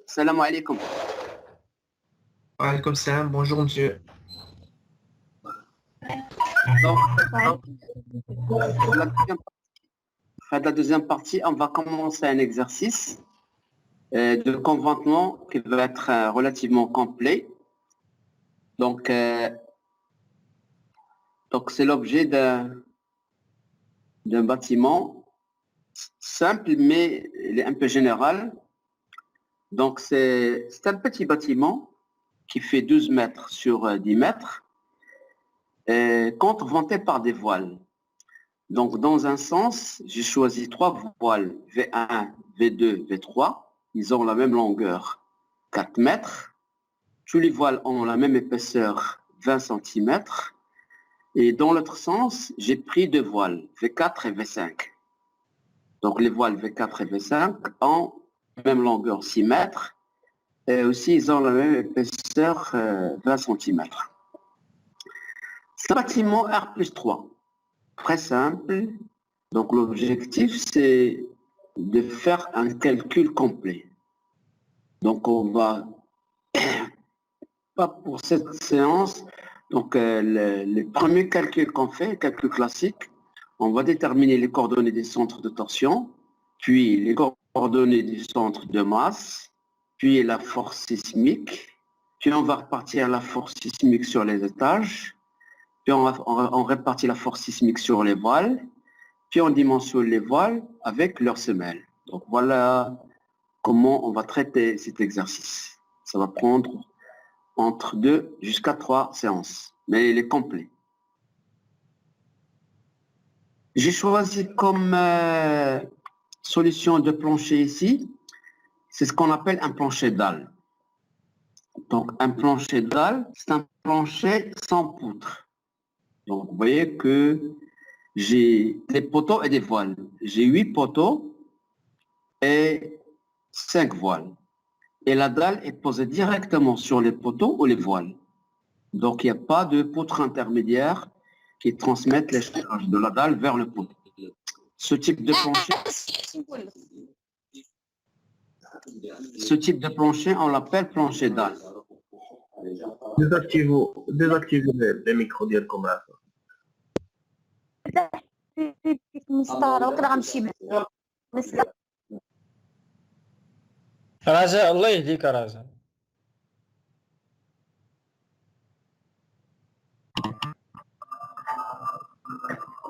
Salam alaikum. Comme ça, bonjour monsieur. Donc, la deuxième partie, on va commencer un exercice de conventement qui va être relativement complet. Donc c'est l'objet d'un bâtiment simple, mais il est un peu général. Donc, c'est un petit bâtiment qui fait 12 mètres sur 10 mètres, contreventé par des voiles. Donc, dans un sens, j'ai choisi 3 voiles, V1, V2, V3. Ils ont la même longueur, 4 mètres. Tous les voiles ont la même épaisseur, 20 cm. Et dans l'autre sens, j'ai pris 2 voiles, V4 et V5. Donc, les voiles V4 et V5 ont la même longueur, 6 mètres. Et aussi, ils ont la même épaisseur, 20 cm. C'est un bâtiment R+3, très simple. Donc, l'objectif, c'est de faire un calcul complet. Donc, on va, pas pour cette séance, donc les premiers calculs qu'on fait, calcul classique, on va déterminer les coordonnées des centres de torsion, puis les coordonnées du centre de masse, puis la force sismique, puis on va repartir la force sismique sur les étages, puis on répartit la force sismique sur les voiles, puis on dimensionne les voiles avec leurs semelles. Donc voilà comment on va traiter cet exercice. Ça va prendre entre 2 jusqu'à 3 séances, mais il est complet. J'ai choisi comme solution de plancher ici, c'est ce qu'on appelle un plancher dalle. Donc un plancher dalle, c'est un plancher sans poutre. Donc vous voyez que j'ai des poteaux et des voiles. J'ai 8 poteaux et 5 voiles. Et la dalle est posée directement sur les poteaux ou les voiles. Donc il n'y a pas de poutre intermédiaire qui transmettent les charges de la dalle vers le poteau. Ce type de plancher, on l'appelle plancher dalle. Désactivez les micros ديالكم معاك. رجاء الله يهديك رجاء.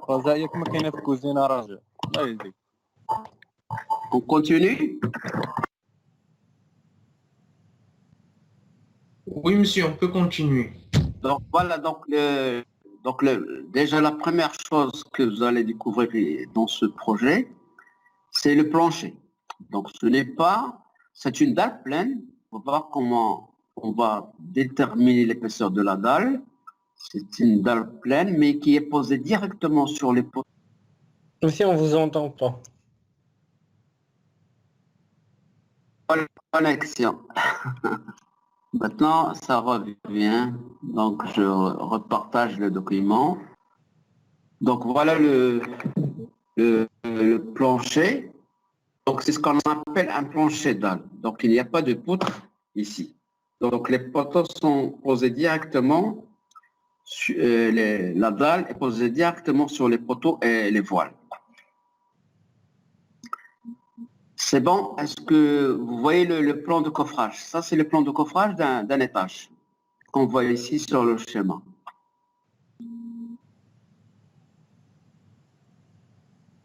رجاء ما كاينه في الكوزينه رجاء الله يهديك. On continue? Oui monsieur, on peut continuer. Donc voilà, déjà la première chose que vous allez découvrir dans ce projet, c'est le plancher. Donc ce n'est pas, c'est une dalle pleine. On va voir comment on va déterminer l'épaisseur de la dalle. C'est une dalle pleine, mais qui est posée directement sur les poteaux. Aussi, on vous entend pas. Connexion. Maintenant, ça revient. Donc, je repartage le document. Donc, voilà le plancher. Donc, c'est ce qu'on appelle un plancher dalle. Donc, il n'y a pas de poutre ici. Donc, les poteaux sont posés directement, la dalle est posée directement sur les poteaux et les voiles. C'est bon? Est-ce que vous voyez le plan de coffrage? Ça, c'est le plan de coffrage d'un étage qu'on voit ici sur le schéma.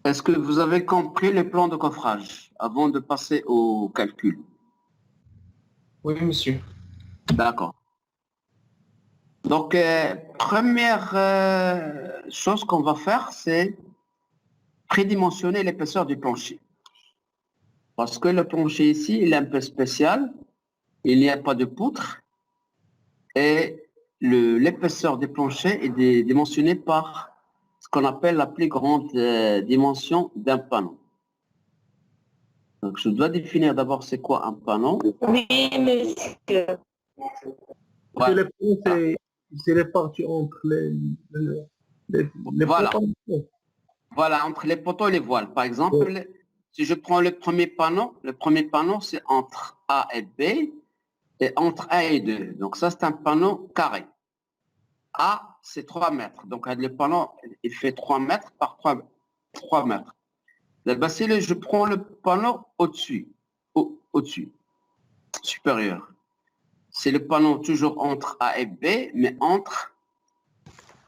Est-ce que vous avez compris le plan de coffrage avant de passer au calcul? Oui monsieur. D'accord. Donc, première chose qu'on va faire, c'est prédimensionner l'épaisseur du plancher. Parce que le plancher ici, il est un peu spécial. Il n'y a pas de poutre. Et l'épaisseur du plancher est dimensionnée par ce qu'on appelle la plus grande dimension d'un panneau. Donc, je dois définir d'abord c'est quoi un panneau. Oui, monsieur. Voilà. C'est les parties entre les Voilà. poteaux. Voilà, entre les poteaux et les voiles. Par exemple, si je prends le premier panneau, c'est entre A et B et entre 1 et 2. Donc ça, c'est un panneau carré. A, c'est 3 mètres. Donc le panneau, il fait 3 mètres par 3 mètres. Là, si je prends le panneau au-dessus, au-dessus, supérieur. C'est le panneau toujours entre A et B, mais entre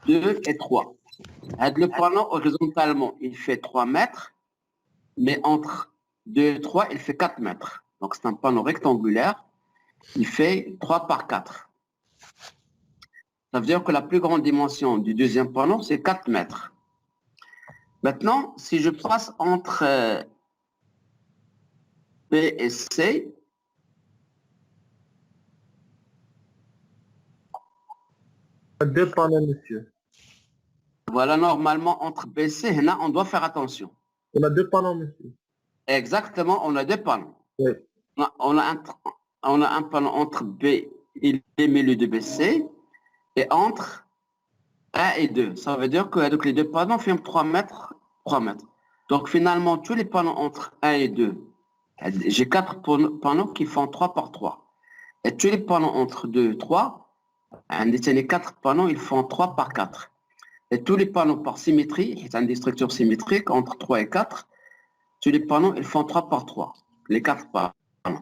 2 et 3. Le panneau, horizontalement, il fait 3 mètres, mais entre 2 et 3, il fait 4 mètres. Donc c'est un panneau rectangulaire, il fait 3 par 4. Ça veut dire que la plus grande dimension du deuxième panneau, c'est 4 mètres. Maintenant, si je passe entre B et C, Deux panneaux, monsieur. voilà, normalement, entre B et C, là, on doit faire attention. On a deux panneaux, monsieur. Exactement, on a deux panneaux. Oui. On a un panneau entre B et le milieu de BC et entre 1 et 2. Ça veut dire que les deux panneaux font 3 mètres, 3 mètres. Donc finalement, tous les panneaux entre 1 et 2, j'ai 4 panneaux qui font 3 par 3. Et tous les panneaux entre 2 et 3, les 4 panneaux, ils font 3 par 4. Et tous les panneaux par symétrie, c'est des structures symétriques entre 3 et 4, tous les panneaux, ils font 3 par 3. Les 4 panneaux.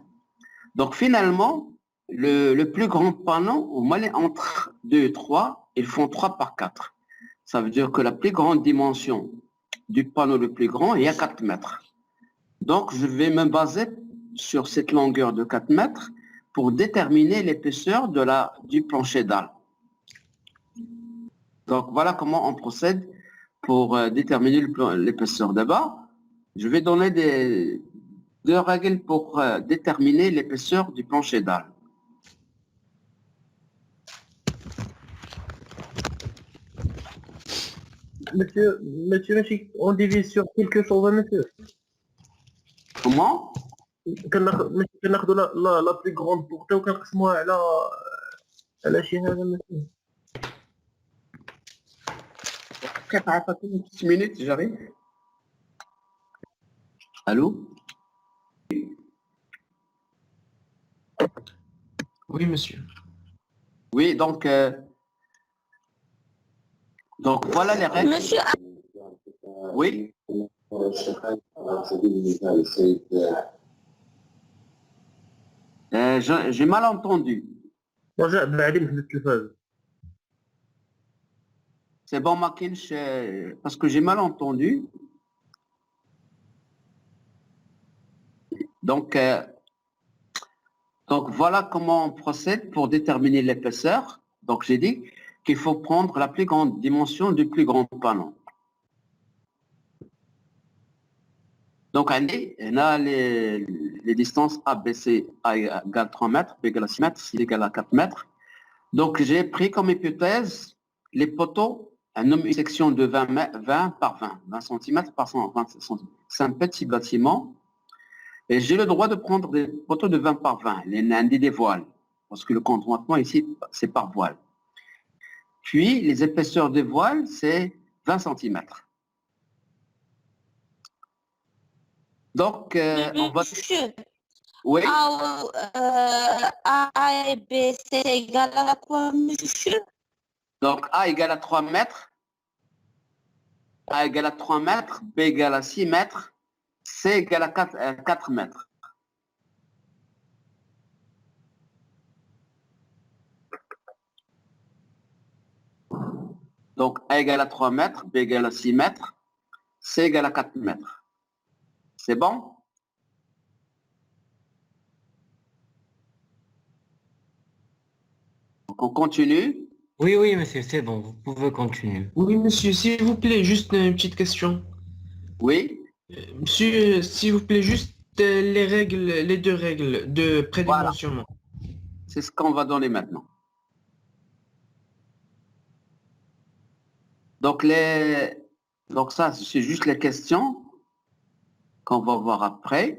Donc finalement, le plus grand panneau, au moins entre 2 et 3, ils font 3 par 4. Ça veut dire que la plus grande dimension du panneau le plus grand est à 4 mètres. Donc je vais me baser sur cette longueur de 4 mètres pour déterminer l'épaisseur du plancher dalle. Donc voilà comment on procède pour déterminer l'épaisseur. D'abord, je vais donner deux règles pour déterminer l'épaisseur du plancher dalle. Monsieur, on divise sur quelque chose, monsieur. Comment? كناخذوا la plus grande portée وكنقسموها على شي حاجه monsieur. 4 minutes, j'arrive. Allô? Oui, monsieur. Oui, donc voilà les règles. Monsieur, Oui. J'ai mal entendu. رجع بعدين في التلفاز. C'est bon, Makinch, parce que j'ai mal entendu. Donc voilà comment on procède pour déterminer l'épaisseur. Donc j'ai dit qu'il faut prendre la plus grande dimension du plus grand panneau. Donc on a les distances A, B, C, A égale 3 mètres, B égale à 6 mètres, C égale à 4 mètres. Donc j'ai pris comme hypothèse les poteaux, un nombre une section de 20 par 20 cm par 120 cm. C'est un petit bâtiment. Et j'ai le droit de prendre des poteaux de 20 par 20, des voiles, parce que le conjointement ici, c'est par voile. Puis, les épaisseurs des voiles, c'est 20 cm. Donc, on va... monsieur, Oui, A et B, c'est égal à quoi, monsieur? donc A égale à 3 mètres, A égale à 3 mètres, B égale à 6 mètres, C égale à 4 mètres. Donc, A égale à 3 mètres, B égale à 6 mètres, C égale à 4 mètres. C'est bon? Donc, on continue. Oui, monsieur, c'est bon, vous pouvez continuer. Oui, monsieur, s'il vous plaît, juste une petite question. Oui, Monsieur, s'il vous plaît, juste les deux règles de prédimensionnement. c'est ce qu'on va donner maintenant. Donc, ça, c'est juste les questions qu'on va voir après.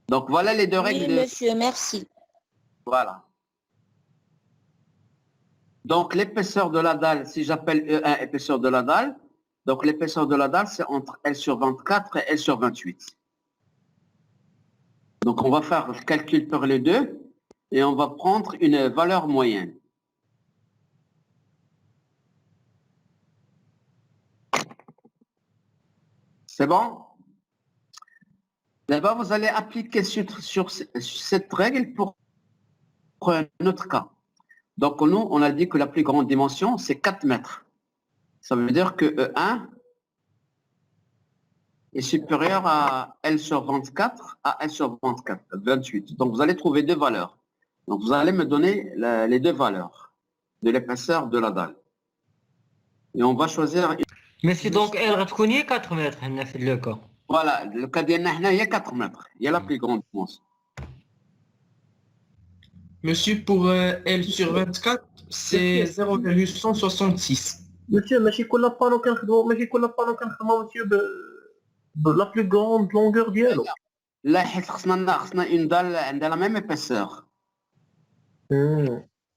Donc, voilà les deux règles. Oui, monsieur, merci. Voilà. Donc, l'épaisseur de la dalle, si j'appelle E1 épaisseur de la dalle, donc l'épaisseur de la dalle, c'est entre L sur 24 et L sur 28. Donc, on va faire le calcul pour les deux et on va prendre une valeur moyenne. C'est bon? D'abord, vous allez appliquer sur cette règle pour un autre cas. Donc, nous, on a dit que la plus grande dimension, c'est 4 mètres. Ça veut dire que E1 est supérieur à L sur 24 à L sur 24, 28. Donc, vous allez trouver deux valeurs. Donc, vous allez me donner les deux valeurs de l'épaisseur de la dalle. Et on va choisir... Mais c'est donc elle غتكون 4 mètres هنا في le cas. Voilà, le cas ديالنا هنا هي 4 mètres. Il y a la plus grande dimension. Monsieur, pour L sur 24, c'est 0,166. Monsieur, ماشي كل بانو كنخدمو monsieur la plus grande longueur ديالو. لا حيت خصنا اون دال عندها لا ميم épaisseur.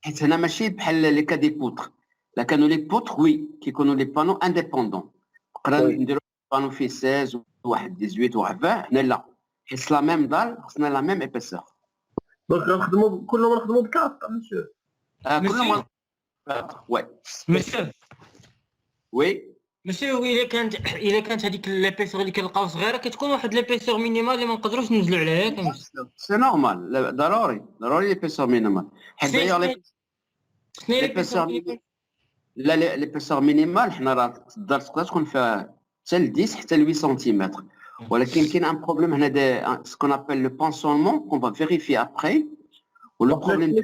حيت هنا ماشي بحال لي كا دي بوتر. لا كانوا لي بوتر وي كيكونوا لي بانو انديبوندون. نقدروا نديروا بانو فيه 16 واحد 18 واحد 20. هنا لا حيت لا ميم دال خصنا لا ميم épaisseur. دونك غنخدمو كلهم نخدمو بكارت monsieur. كلهم وي. Monsieur, وي. monsieur, إلا كانت هذيك لابيسور اللي كنلقاو صغيرة كتكون واحد لابيسور مينيمال اللي ما نقدروش ننزلوا عليها ياك. سي نورمال ضروري l'épaisseur minimale. حيت دايوغ l'épaisseur لا l'épaisseur minimale حنا راه الدار تقدر تكون فيها حتى ل 10 حتى ل 8 سنتيمتر. ولكن كاين ان بروبليم هنا ce qu'on appelle le poinçonnement qu'on va vérifier après. Ou le problème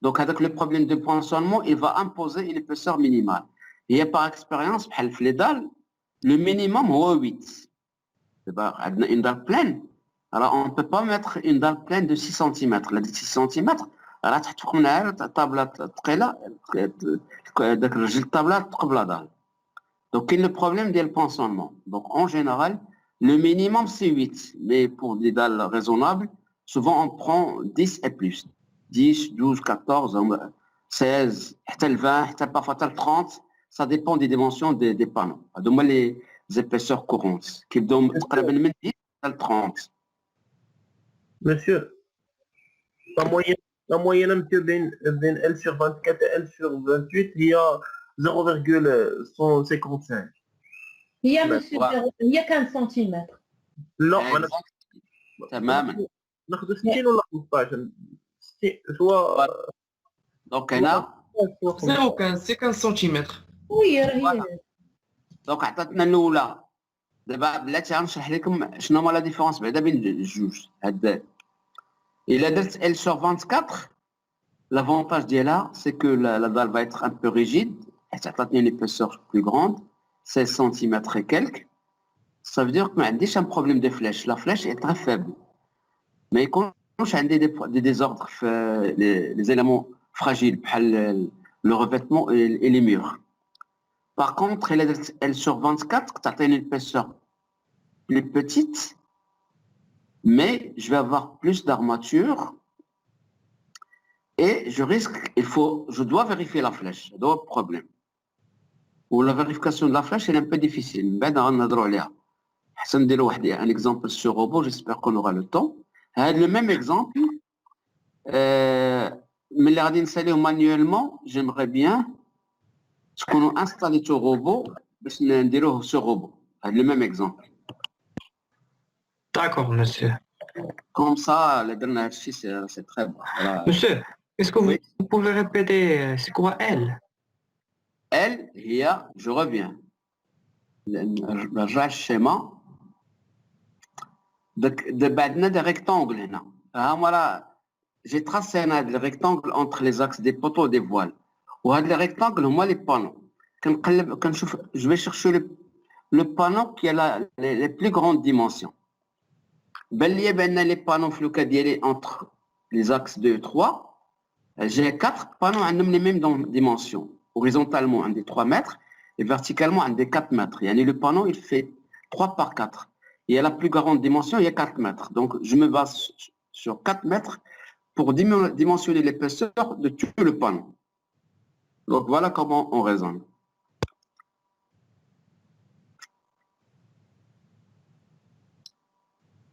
donc avec le problème de poinçonnement, il va imposer une épaisseur minimale. Et par expérience, بحال في les dalles, le minimum هو 8. دابا عندنا une dalle pleine. Alors on ne peut pas mettre une dalle pleine de 6 cm. La de 6 cm, راه تحط فوق منها الطابله ثقيله داك الرجل الطابله تقبل la dalle. Donc il y a le problème du poinçonnement. Donc en général, le minimum c'est 8. Mais pour des dalles raisonnables, souvent on prend 10 et plus. 10, 12, 14, 16, حتى ل 20, حتى parfois حتى ل 30. Ça dépend des dimensions des panneaux. هادو les épaisseurs courantes كيبداو تقريبا من 10 حتى ل 30. Monsieur, la moyenne monsieur بين L sur 24 et L sur 28 هي 0,155. هي monsieur هي 15 سنتيمتر. لا انا تماما. ناخذ 60 ولا 15 سواء. دونك هنا 0,15, c'est 15 cm. وي راهي. دونك عطاتنا الاولى. دابا بلاتي غنشرح لكم شنو هما لا ديفيرونس بعدا بين الجوج. هاد الا درت L sur 24, l'avantage ديالها c'est que la dalle va être un peu rigide. حيت عطاتني une épaisseur plus grande, 16 cm et quelques. Ça veut dire que ما عنديش un problème de flèche. La flèche est très faible. ما يكونوش عندي des désordres في les éléments fragiles بحال le revêtement et les murs. Par contre, elle sur 24, tu as une épaisseur plus petite, mais je vais avoir plus d'armature et je dois vérifier la flèche. C'est un problème. Ou la vérification de la flèche est un peu difficile. Un exemple sur robot, j'espère qu'on aura le temps. Le même exemple, mais les radines manuellement, j'aimerais bien ce qu'on a installé sur robot, c'est sur robot. Le même exemple. D'accord, monsieur. Comme ça, le dernier exercice, c'est très bon. Voilà. Monsieur, est-ce que vous pouvez répéter c'est quoi L? L, je reviens. Le schéma de بعدنا des rectangles هنا. Voilà, j'ai tracé un rectangle entre les axes des poteaux et des voiles. وهاد les rectangles هما les panneaux. Je vais chercher le panneau qui a les plus grandes dimensions. Les panneaux entre les axes 2 et 3, j'ai 4 panneaux à les mêmes dimensions. Horizontalement, un des 3 mètres et verticalement, un des 4 mètres. Le panneau, il fait 3 par 4. Et à la plus grande dimension, il y a 4 mètres. Donc, je me base sur 4 mètres pour dimensionner l'épaisseur de tout le panneau. Donc, voilà comment on raisonne.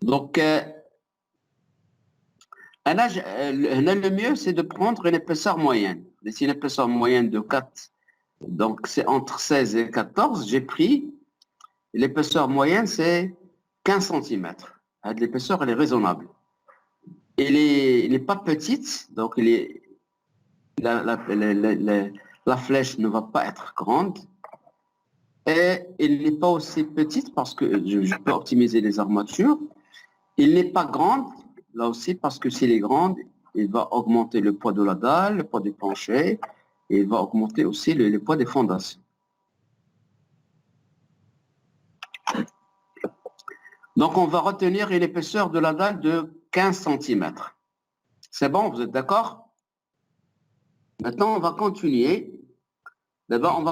Donc, Le mieux, c'est de prendre une épaisseur moyenne. C'est une épaisseur moyenne de 4. Donc, c'est entre 16 et 14. J'ai pris l'épaisseur moyenne, c'est 15 cm. L'épaisseur, elle est raisonnable. Elle n'est pas petite, donc la flèche ne va pas être grande. Et elle n'est pas aussi petite parce que je peux optimiser les armatures. Il n'est pas grande, là aussi, parce que s'il est grande, il va augmenter le poids de la dalle, le poids du plancher, et il va augmenter aussi le poids des fondations. Donc, on va retenir une épaisseur de la dalle de 15 cm. C'est bon, vous êtes d'accord? Maintenant, on va continuer. D'abord, on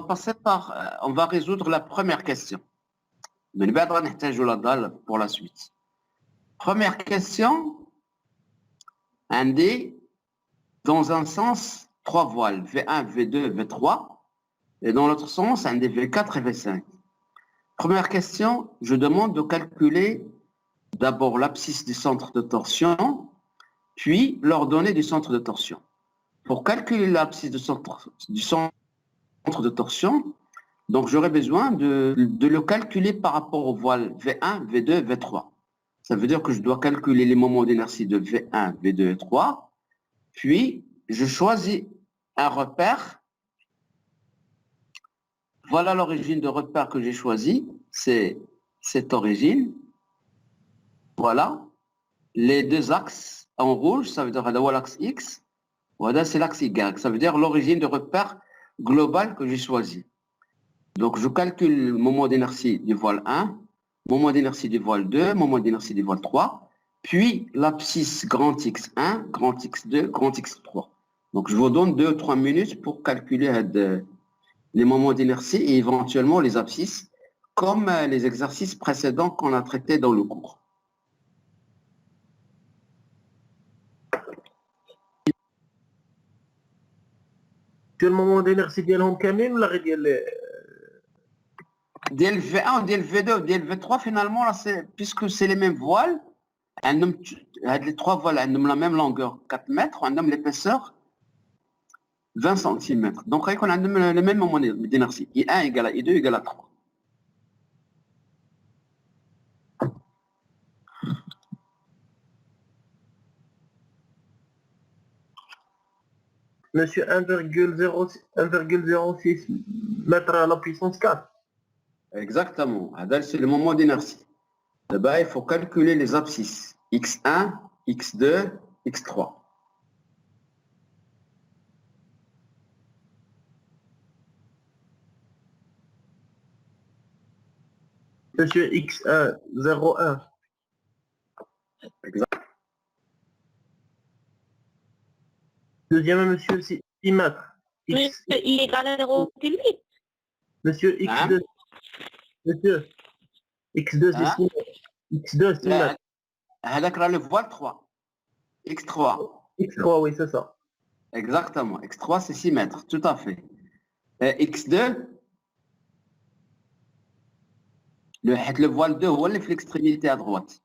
va résoudre la première question. Mais nous allons utiliser la dalle pour la suite. Première question, dans un sens, 3 voiles, V1, V2, V3, et dans l'autre sens, un des V4 et V5. Première question, je demande de calculer d'abord l'abscisse du centre de torsion, puis l'ordonnée du centre de torsion. Pour calculer l'abscisse du centre de torsion, donc j'aurai besoin de le calculer par rapport aux voiles V1, V2, V3. Ça veut dire que je dois calculer les moments d'inertie de V1, V2 et 3, puis je choisis un repère. Voilà l'origine de repère que j'ai choisi, c'est cette origine. Voilà. Les deux axes en rouge, ça veut dire l'axe X, voilà, c'est l'axe Y. Ça veut dire l'origine de repère global que j'ai choisi. Donc, je calcule le moment d'inertie du voile 1, moment d'inertie du voile 2, moment d'inertie du voile 3, puis l'abscisse grand X1, grand X2, grand X3. Donc, je vous donne 2 ou 3 minutes pour calculer les moments d'inertie et éventuellement les abscisses, comme les exercices précédents qu'on a traités dans le cours. C'est le moment d'inertie ديالهم كاملين ولا غير ديال V1 وديال V2 وديال V3 finalement là, puisque c'est les mêmes voiles, les 3 voiles ont la même longueur 4 mètres, on a l'épaisseur 20 cm. Donc on a le même moment d'inertie. I1 égale à I2 égale à 3. Monsieur 1,06 mètres à la puissance 4. Exactement. C'est le moment d'inertie. Là-bas, il faut calculer les abscisses. X1, X2, X3. Monsieur X1, 0,1. Exact. Deuxième, monsieur, c'est 6 mètres. Monsieur, il est égal à 0,8. Monsieur X2. Monsieur, X2, c'est 6 mètres. X2, 6 mètres. Le voile 3. X3. X3, oui, c'est ça. Exactement. X3, c'est 6 mètres. Tout à fait. X2, le voile 2, on est l'extrémité à droite.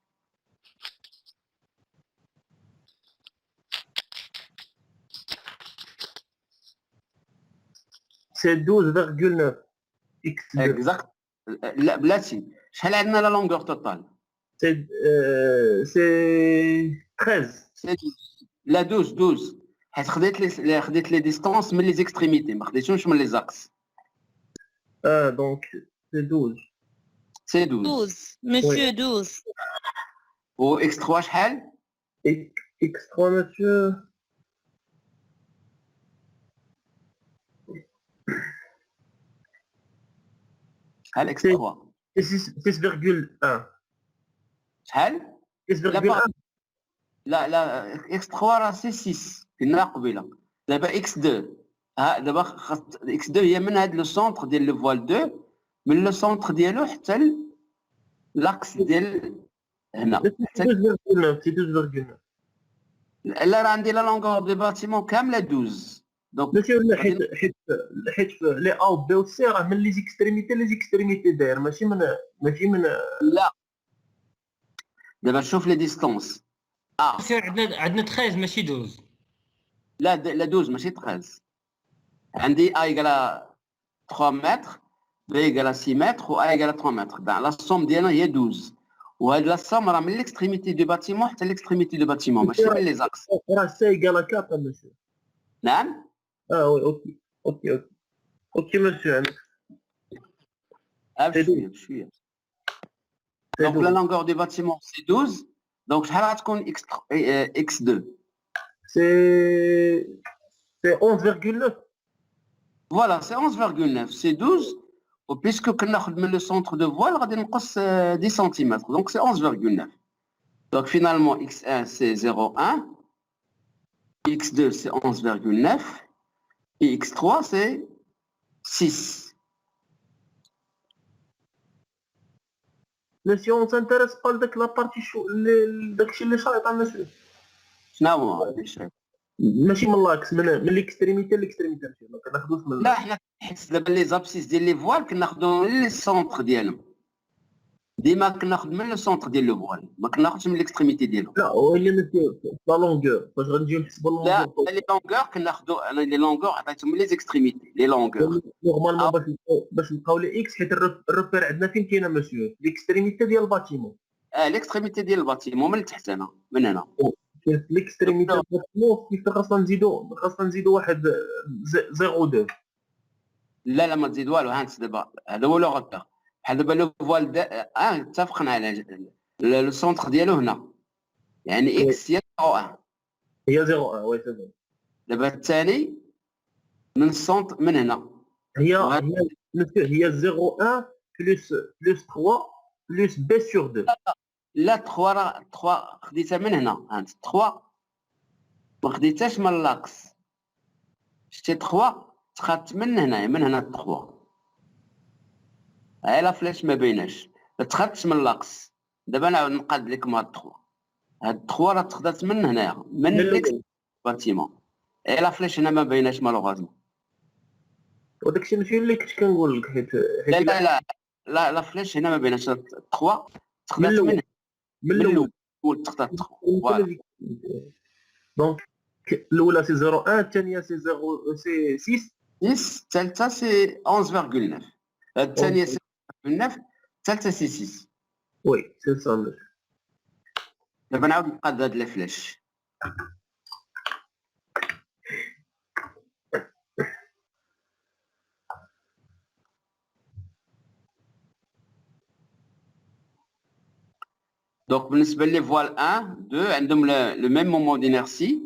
C'est 12,9. X2. Exact. Là, si. Quelle est la longueur totale? C'est 13. C'est 12. La 12. خديت les distances mais les extrémités ما خديتهمش من les axes. Ah, donc c'est 12. C'est 12. 12. Monsieur, Oui. 12. و X3 شحال؟ X3, monsieur. شحال X3؟ C'est 6,1. شحال؟ 6,1. لا X3 راه سي 6 كنا قبيله. دابا X2 دابا X2 هي من هاد لو سونتر ديال لو فوال 2 من لو سونتر ديالو حتى لاكس ديال هنا. C'est 12,9. C'est 12,9. لا راه عندي لا لونغور دو باتيمون كامله 12. دونك ماشي حيت لي ا و بي و سي راه من لي زيكستريميتي داير ماشي من لا دابا شوف لي ديستونس يصير عندنا 13 ماشي 12. لا 12 ماشي 13. عندي A égale 3 متر، B égale 6 متر و A égale 3 متر. لا سوم ديالنا هي 12. وهاد لا سوم راه من ليكستريميتي دو باتيمون حتى ليكستريميتي دو باتيمون ماشي من لي زاكس. راه سي ايكال 4 مسيو. نعم. وي اوكي مسيو عندك. بشويه. دونك لا لونغور دو باتيمون سي 12. دونك شحال غتكون اكس 2؟ سي 11,9. فوالا سي 11,9 سي 12. وبيسكو كناخذ من لو سونتر دو فوال غادي نقص 10 سنتيمتر دونك سي 11,9. دونك فينالمون x1 سي 0,1 x2 سي 11,9 et x3 c'est 6. مسيو اون تانتيريس با لداك لابارتي داكشي اللي شايط مسيو. شنو هو هذا الشيء؟ ماشي من لاكس، من ليكستريميتي ليكستريميتي ما كناخذوش من لا حنا حيت دابا لي زابسيس ديال لي فوال كناخذو من لي سونتر ديالهم. ديما كناخذ من لو سونتر ديال لو فوال ما كناخذش من ليكستريميتي ديالهم. لا هو اللي مسيو لا لونغور فاش غنجيو نحسبوا لا اللونغور. لي لونغور كناخذو انا لي لونغور عطيتهم من لي زيكستريميتي لي لونغور. نورمالمون باش نلقاو لي اكس حيت الروبير عندنا فين كاينه مسيو ليكستريميتي ديال الباتيمون. ليكستريميتي ديال الباتيمون من تحت هنا من هنا. ليكستريميتي ديال الباتيمون كيف خاصنا نزيدو واحد 0.2. لا ما تزيد والو. هانت دابا هذا هو لو غوبير. بحال دابا لو فوال اتفقنا على لو سونتر ديالو هنا يعني اكس هي 0.1. هي 0.1 وي سي. دابا الثاني من السونتر من هنا هي مسيو هي 0.1 بلس 3 بلس بي سور 2. لا 3 راه 3 خديتها من هنا. هانت 3 ما خديتهاش من لاكس. شتي 3 تخدت من هنا 3 هاي لا فلاش ما بيناش ما تخدتش من لاكس. دابا نعاود نقاد لكم هاد 3. هاد 3 راه تخدات من هنايا من ليكس باتيمون. اي لا فلاش هنا ما بيناش مالوغازمون. وداكشي ماشي اللي كنت كنقول لك حيت لا لا لا لا لا فلاش هنا ما بيناش 3 تخدات من الاول تخدات 3. فوالا دونك الاولى سي 0.1 الثانيه سي 0 سي 6 الثالثه سي 11,9 الثانيه سي 9 الثالثه سي 6. وي سي سا. دابا نعاود نقاد هاد لا فلاش. Donc, بالنسبة لي فوال 1, 2 عندهم le même moment d'inertie.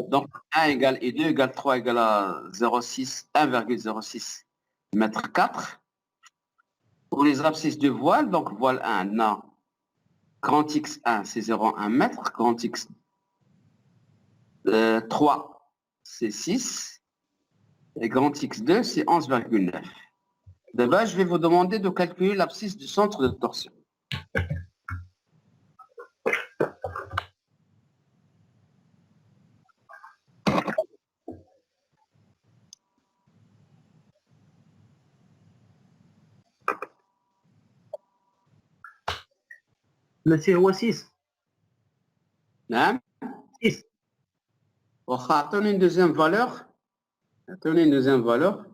Donc 1 égale et 2 égale 3 égale à 0,6, 1,06 mètre 4. Pour les abscisses de voile, donc voile 1, non. Grand X1 c'est 0,1 mètre, grand X 3 c'est 6 et grand X2 c'est 11,9. D'abord, je vais vous demander de calculer l'abscisse du centre de torsion. ماشي هو 6. نعم 6. واخا عطوني une deuxième valeur. عطوني une deuxième valeur.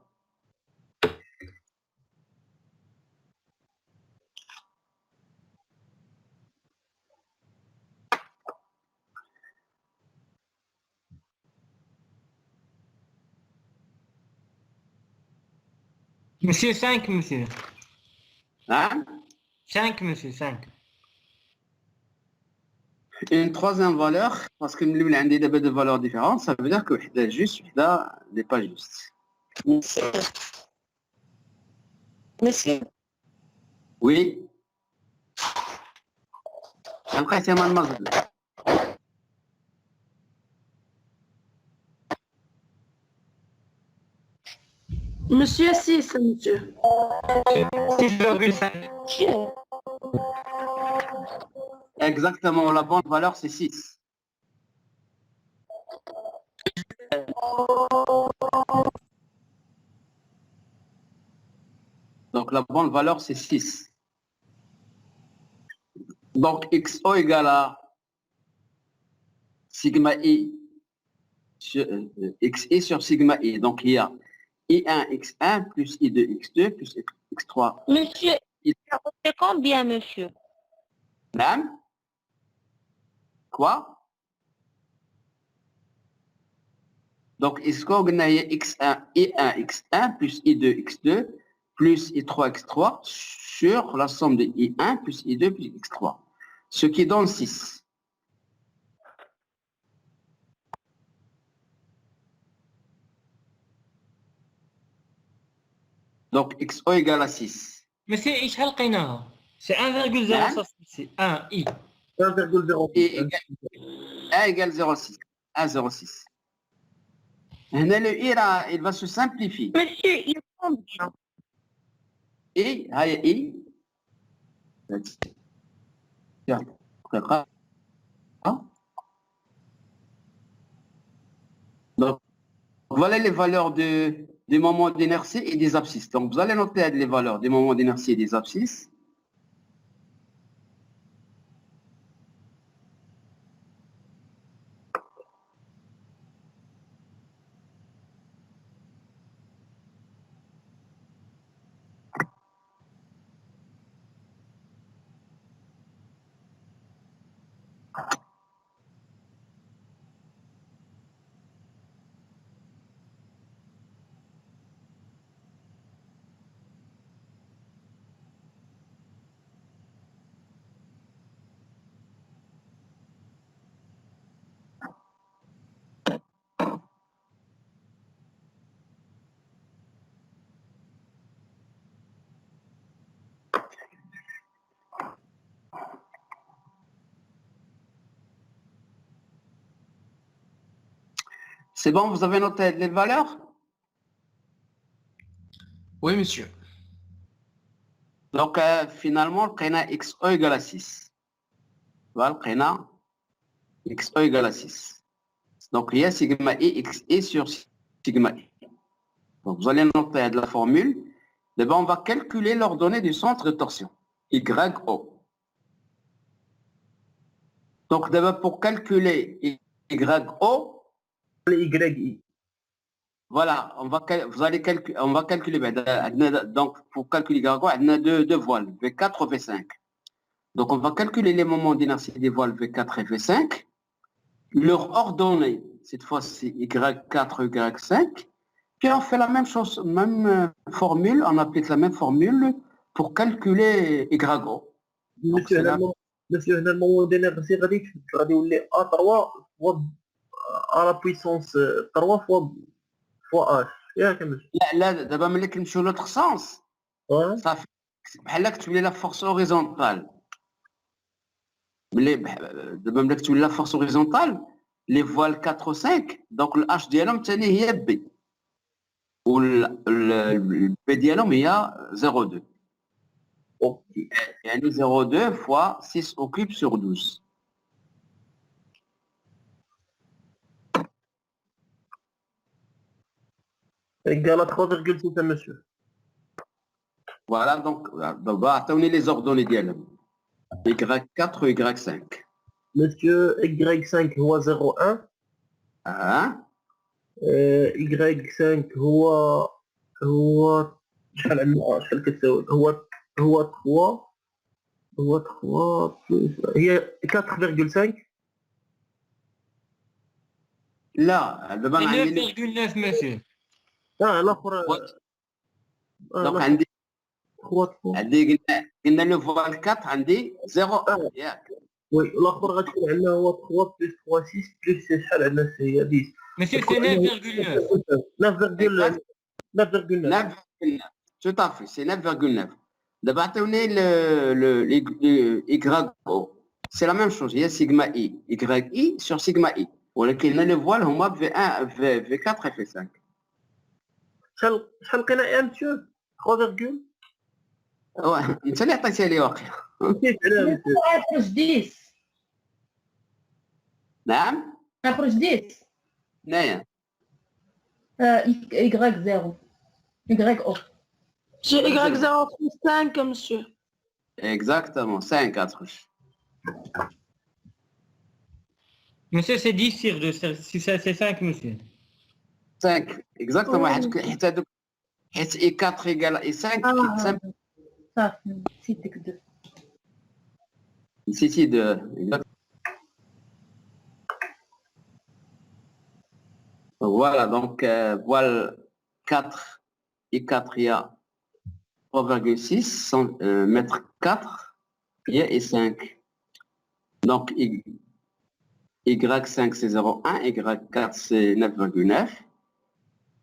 Monsieur 5 monsieur. نعم 5 monsieur 5. Une troisième valeur, parce que nous avons des valeurs différentes, ça veut dire que c'est juste, là n'est pas juste. Monsieur. Oui. لقيتها من المغرب. Monsieur 6, monsieur. 6,5. Exactement, la bonne valeur c'est 6. Donc la bonne valeur c'est 6. Donc XO égale à sigma i sur, xi sur sigma i. Donc, il y a I1 x1 plus I2 x2 plus x3. Monsieur, ça fait combien, monsieur? Naam. Quoi? Donc, est-ce qu'on a x1, I1 x1 plus I2 x2 plus I3 x3 sur la somme de I1 plus I2 plus x3, ce qui donne 6. Donc, XO égale à 6. Mais c'est شحال لقيناها؟ C'est 1,06. 1 i. 1,06. Et 1 égale 0,6. 1,06. Le I, il va se simplifier. Monsieur, il est combien? Et, I. Donc, voilà les valeurs des moments d'inertie et des abscisses. Donc, vous allez noter les valeurs des moments d'inertie et des abscisses. C'est bon, vous avez noté les valeurs? Oui, monsieur. Donc, finalement, le prénom XO égale à 6. Voilà, le prénom XO égale à 6. Donc, il y a sigma I XI sur sigma I. Donc, vous allez noter de la formule. D'abord, on va calculer l'ordonnée du centre de torsion, YO. Donc, d'abord, pour calculer YO, YI. voilà, on va calculer, donc pour calculer YO, on a deux voiles, V4 et V5. Donc, on va calculer les moments d'inertie des voiles V4 et V5. Leur ordonnée, cette fois, c'est Y4, Y5. Puis on fait la même chose, même formule, on applique la même formule pour calculer YO. Monsieur, هنا المومون دينيرسي غادي يولي A3 fois à la puissance 3 fois H. ياك monsieur. Là, d'abord, ملي كنمشيو l'autre sens, Ouais. صافي بحال كتولي la force horizontale. دابا ملي كتولي la force horizontale, les voiles 4 ou 5, donc le H ديالهم ثاني هي B. وال B ديالهم هي 0,2. Ok. يعني 0,2 fois 6 au cube sur 12. Égal à 3,6 monsieur. Voilà, donc, عطوني les ordonnées ديالهم. Y4 ou Y5. Monsieur, Y5 هو 0,1. Hein? Y5 هو شحال عندنا شحال كتساوي هو 3 بلس هي 4,5. لا دابا C'est عندي 9,9 monsieur. الاخر دونك عندي 3 قلنا لو فوال 4 عندي 0 ياك. وي الاخر غتكون عندنا هو 3 بلس 3 6 بلس شحال عندنا هي 10. Monsieur, c'est 9,9. 9,9. 9,9. Tout à fait, c'est 9,9. D'abord, عطوني le YO. C'est la même chose, il y a sigma I, YI sur sigma I. ولكن les voiles هما V1, V4 et V5. شحال لقينا يا مسيو 3. انت اللي عطيتها لي واقيلا. نسيت عليها مسيو. يخرج 10. نعم يخرج 10. هنايا Y0. YO. J'ai Y0,5, monsieur. exactement 5 تخرج. Monsieur, c'est 10 sur 2, c'est 5, monsieur. 5 exactement. Et 4 égale et 5 Ah, ça, c'est que ici de voilà, donc voile 4 et 4, il y a 3,6 mètres 4 pieds et 5. Donc Y5 c'est 0,1, Y4 c'est 9,9.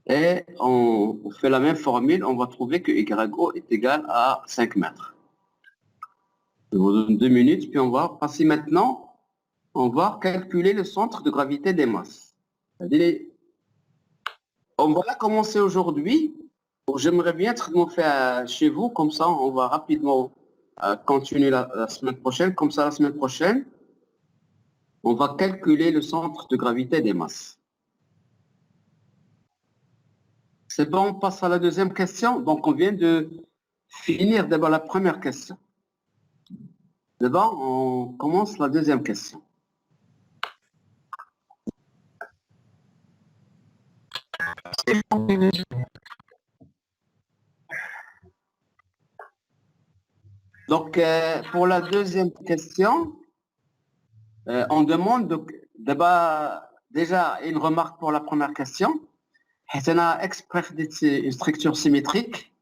Et on fait la même formule, on va trouver que YO est égal à 5 mètres. Je vous donne 2 minutes, puis on va passer maintenant, on va calculer le centre de gravité des masses. C'est-à-dire, on va la commencer aujourd'hui. J'aimerais bien être fait chez vous, comme ça on va rapidement continuer la semaine prochaine. Comme ça, la semaine prochaine, on va calculer le centre de gravité des masses. C'est bon, on passe à la deuxième question. Donc, on vient de finir d'abord la première question. D'abord, on commence la deuxième question. Donc, pour la deuxième question, on demande d'abord déjà une remarque pour la première question. On a exprès une structure symétrique.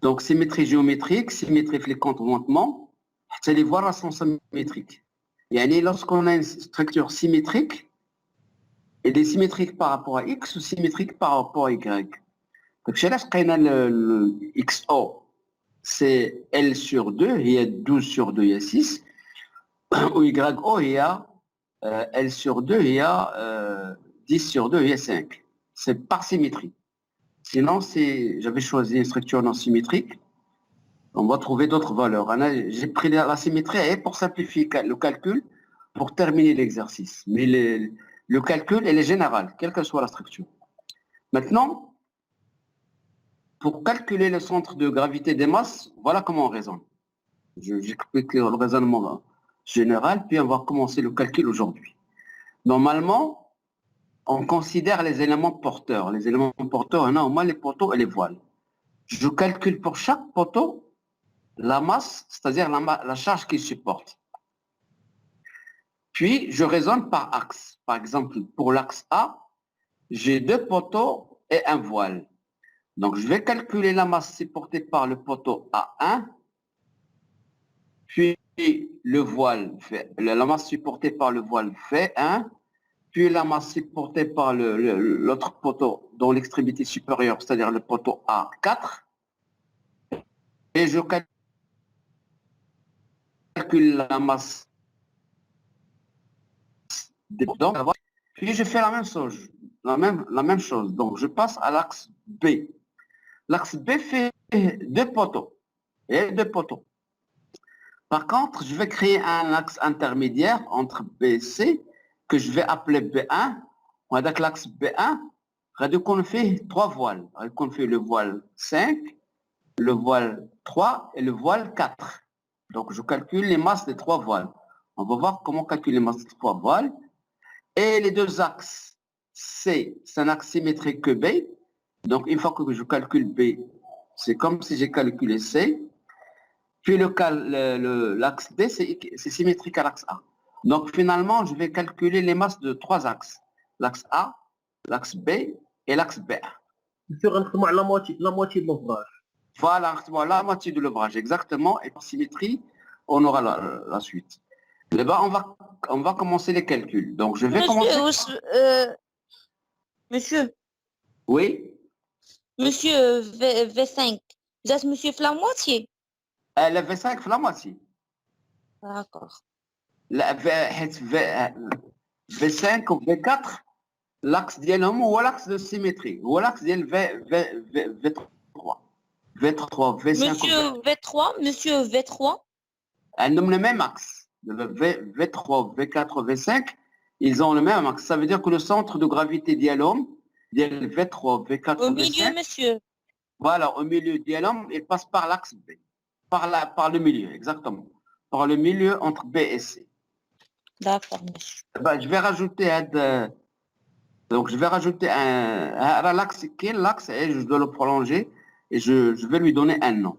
Donc, symétrie géométrique, symétrie fréquentement, c'est les voiles sont symétriques. Et lorsqu'on a une structure symétrique, elle est symétrique par rapport à X ou symétrique par rapport à Y. Donc, chez là, le XO, c'est L sur 2, il y a 12 sur 2, il y a 6. Ou YO, il y a L sur 2, il y a 10 sur 2, il y a 5. C'est par symétrie. Sinon, j'avais choisi une structure non symétrique, on va trouver d'autres valeurs. J'ai pris la symétrie pour simplifier le calcul, pour terminer l'exercice. Mais le calcul, il est général, quelle que soit la structure. Maintenant, pour calculer le centre de gravité des masses, voilà comment on raisonne. J'explique le raisonnement général, puis on va commencer le calcul aujourd'hui. Normalement, on considère les éléments porteurs. Les éléments porteurs, on a au moins les poteaux et les voiles. Je calcule pour chaque poteau la masse, c'est-à-dire la charge qu'il supporte. Puis, je raisonne par axe. Par exemple, pour l'axe A, j'ai 2 poteaux et un voile. Donc, je vais calculer la masse supportée par le poteau A1, puis le voile, la masse supportée par le voile V1, puis la masse supportée par l'autre poteau dans l'extrémité supérieure, c'est-à-dire le poteau A4. Et je calcule la masse des poteaux. Puis je fais la même chose. Donc je passe à l'axe B. L'axe B fait 2 poteaux et 2 poteaux. Par contre, je vais créer un axe intermédiaire entre B et C que je vais appeler B1. Avec l'axe B1, on fait 3 voiles. On fait le voile 5, le voile 3 et le voile 4. Donc, je calcule les masses des 3 voiles. On va voir comment calculer les masses des 3 voiles. Et les 2 axes, c'est un axe symétrique que B. Donc, une fois que je calcule B, c'est comme si j'ai calculé C. Puis l'axe D, c'est symétrique à l'axe A. Donc, finalement, je vais calculer les masses de 3 axes. L'axe A, l'axe B et l'axe B1. Monsieur, la moitié de l'ouvrage. Voilà, la moitié de l'ouvrage, exactement. Et par symétrie, on aura la suite. Là-bas, on va commencer les calculs. Donc, je vais commencer... Monsieur, Oui, monsieur V5, vous êtes monsieur la moitié? le V5 fait la moitié. D'accord. V5 ou V4, l'axe ديالهم هو l'axe de symétrie, هو l'axe ديال V3. V3, V5. Monsieur V3. Elles ont le même axe. V3, V4, V5, ils ont le même axe. Ça veut dire que le centre de gravité dialome, V3, V4, Au V5, milieu, monsieur. voilà, au milieu dialome, il passe par l'axe B. Par le milieu, exactement. Par le milieu entre B et C. D'accord, monsieur. Ben, je vais rajouter donc je vais rajouter l'axe qui est l'axe et je dois le prolonger et je vais lui donner un nom.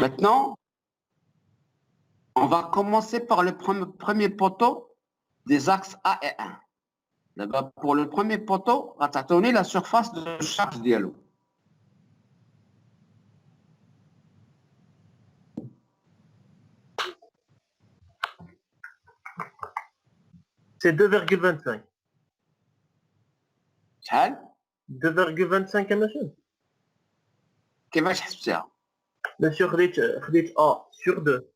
Maintenant, on va commencer par le premier poteau des axes A et 1. D'abord, pour le premier poteau, on va donner la surface de charge dialogue. C'est 2,25. شحال 2,25 يا monsieur. كيفاش حسبتها Monsieur خديت A sur 2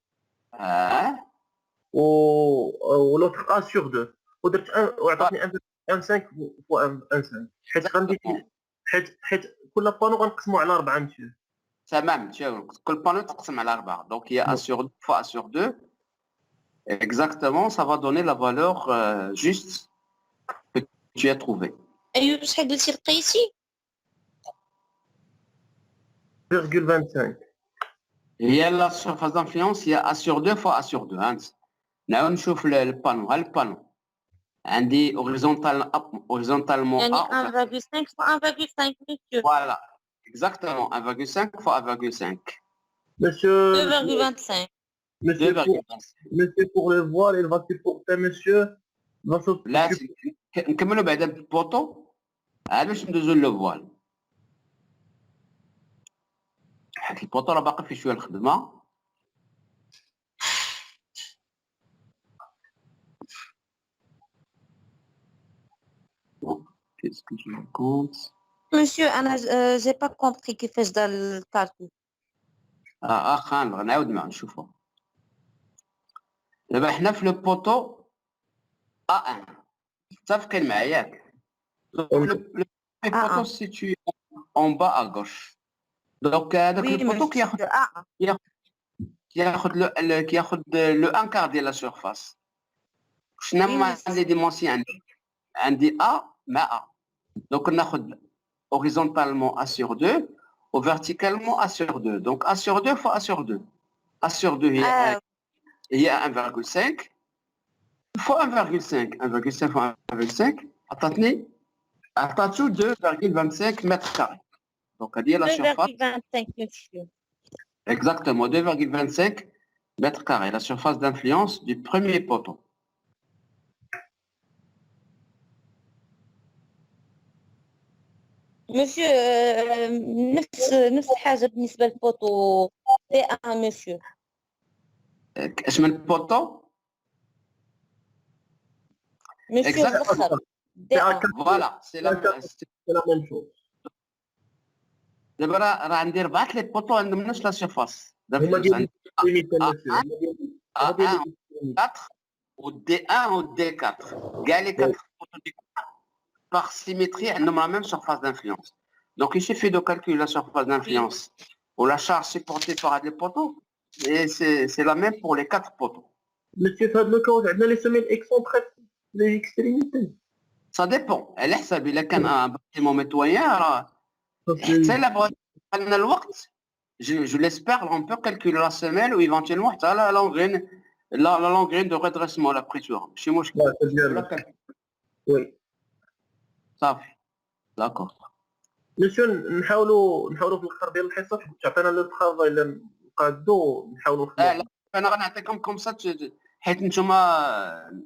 l'autre A sur 2 ودرت 1 وعطاتني 1.5 فوا 1.5 حيت غندير حيت كل بانو غنقسمو على 4 monsieur. تمام كل بانو تقسم على 4 donc il y a A sur 2 fois A sur 2 exactement ça va donner la valeur juste que tu as trouvé. أيوة شحال قلتي لقيتي 2,25. Il y a la surface d'influence, il y a A sur 2 fois A sur 2. نعاود نشوف البانو البانو عندي horizontalement يعني A 1,5 fois 1,5 monsieur. voilà exactement 1,5 fois 1,5 Monsieur 2,25. monsieur pour le voile il va supporter monsieur va لا نكملوا بعدا بالبوطو عاد باش ندوزو للفوال حيت البوطو راه باقي فيه شويه الخدمه. Qu'est-ce que je raconte? Monsieur, أنا j'ai pas compris كيفاش دار الكالكول. خان نعاود معاه نشوفو. دابا حنا في لو بوطو A1 متفقين معايا ياك؟ Le poteau se situe en bas à gauche. Donc, le poteau qui a le un quart de la surface. Je n'ai les dimensions. On dit A, mais A. Donc, on a horizontalement A sur 2 ou verticalement A sur 2. Donc, A sur 2 fois A sur 2. A sur 2, il y a 1,5 fois 1,5. 1,5 fois 1,5. Attendez. Attention, 2,25 mètres carrés. Donc, à dire la surface. 2,25 monsieur. Exactement, 2,25 mètres carrés, la surface d'influence du premier poteau. Monsieur, نفس الحاجة بالنسبة للبوطو C1 monsieur. اش من البوطو؟ Monsieur الأخر. Voilà, c'est la même chose. دابا راه عندي 4 لي بوطو عندهم نفس لا سيرفاس دابا A1 4 و D1 و D4 كاع لي 4 بوطو par symétrie عندهم la même surface d'influence. Donc il suffit de calculer la surface d'influence ou la charge supportée par les poteaux et c'est la même pour les 4 poteaux. Monsieur في هذا الكود عندنا لي سيمين اكسونتريك لي اكستريميتي. Ça dépend. على حسب الا كان ان باتيمون متويان راه حتى الا بغينا لنا الوقت je l'espère on peut calculer la semelle ou éventuellement حتى la longrine de redressement la pression ماشي مشكل. Oui. صافي داكور. مسيو نحاولوا في الاخر ديال الحصه تعطينا لو طرافاي اللي نقادو نحاولوا لا انا غنعطيكم كومسا حيت نتوما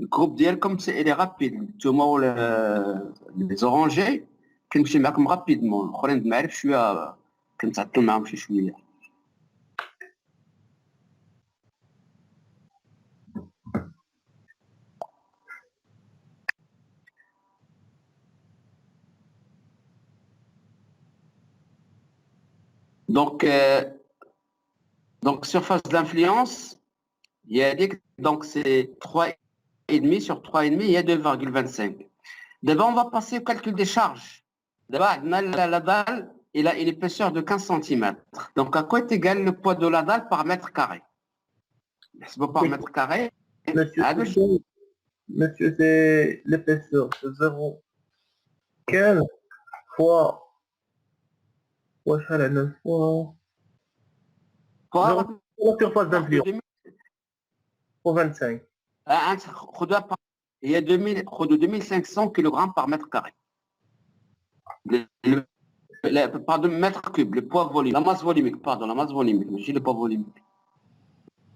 الجروب ديالكم سي رابيد نتوما ولا لي زورانجي كنمشي معكم رابيدمون الاخرين ما عرف شويه كنتعطل معاهم شي شويه. Donc surface d'influence, il y a donc c'est 3,5 sur 3,5, il y a 2,25. D'abord, on va passer au calcul des charges. D'abord, la dalle, il a une épaisseur de 15 cm. Donc, à quoi est égal le poids de la dalle par mètre carré? C'est pas par mètre carré. Monsieur, c'est l'épaisseur de 0,15 fois la surface d'influence. و25. Il y a 2500 kg par mètre carré. Pardon, mètre cube, le poids volumique. La masse volumique, pardon, la masse volumique. Je dis le poids volumique.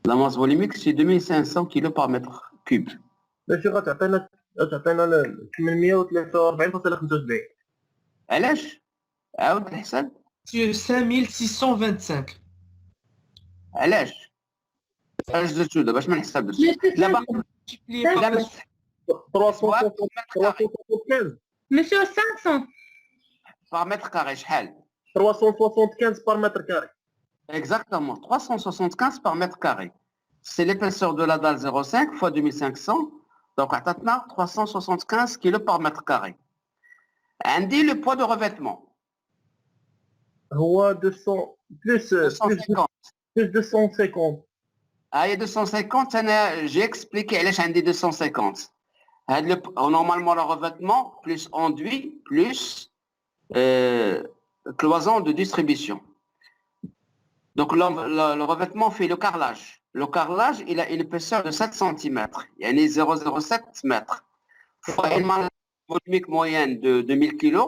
La masse volumique, c'est 2500 kg par mètre cube. ماشي غتعطينا 843.75. علاش؟ عاود الحساب. Monsieur 5625. علاش؟ علاش درتو دابا؟ باش ما نحسب درتو؟ Monsieur لا 500. لا 375 Monsieur 500. par mètre carré, شحال؟ 375 par mètre carré. Exactement, 375 par mètre carré. C'est l'épaisseur de la dalle 0,5 fois 2500. Donc, à 375 kg par mètre carré. عندي le poids de revêtement. هو 200 plus 250. 250. Ah, il y a 250, j'ai expliqué, علاش عندي 250. Normalement, le revêtement plus enduit plus cloison de distribution. Donc, le revêtement fait le carrelage. Le carrelage, il a une épaisseur de 7 cm. Il y a 0,07 mètres. Fois une masse volumique moyenne de 2000 kg.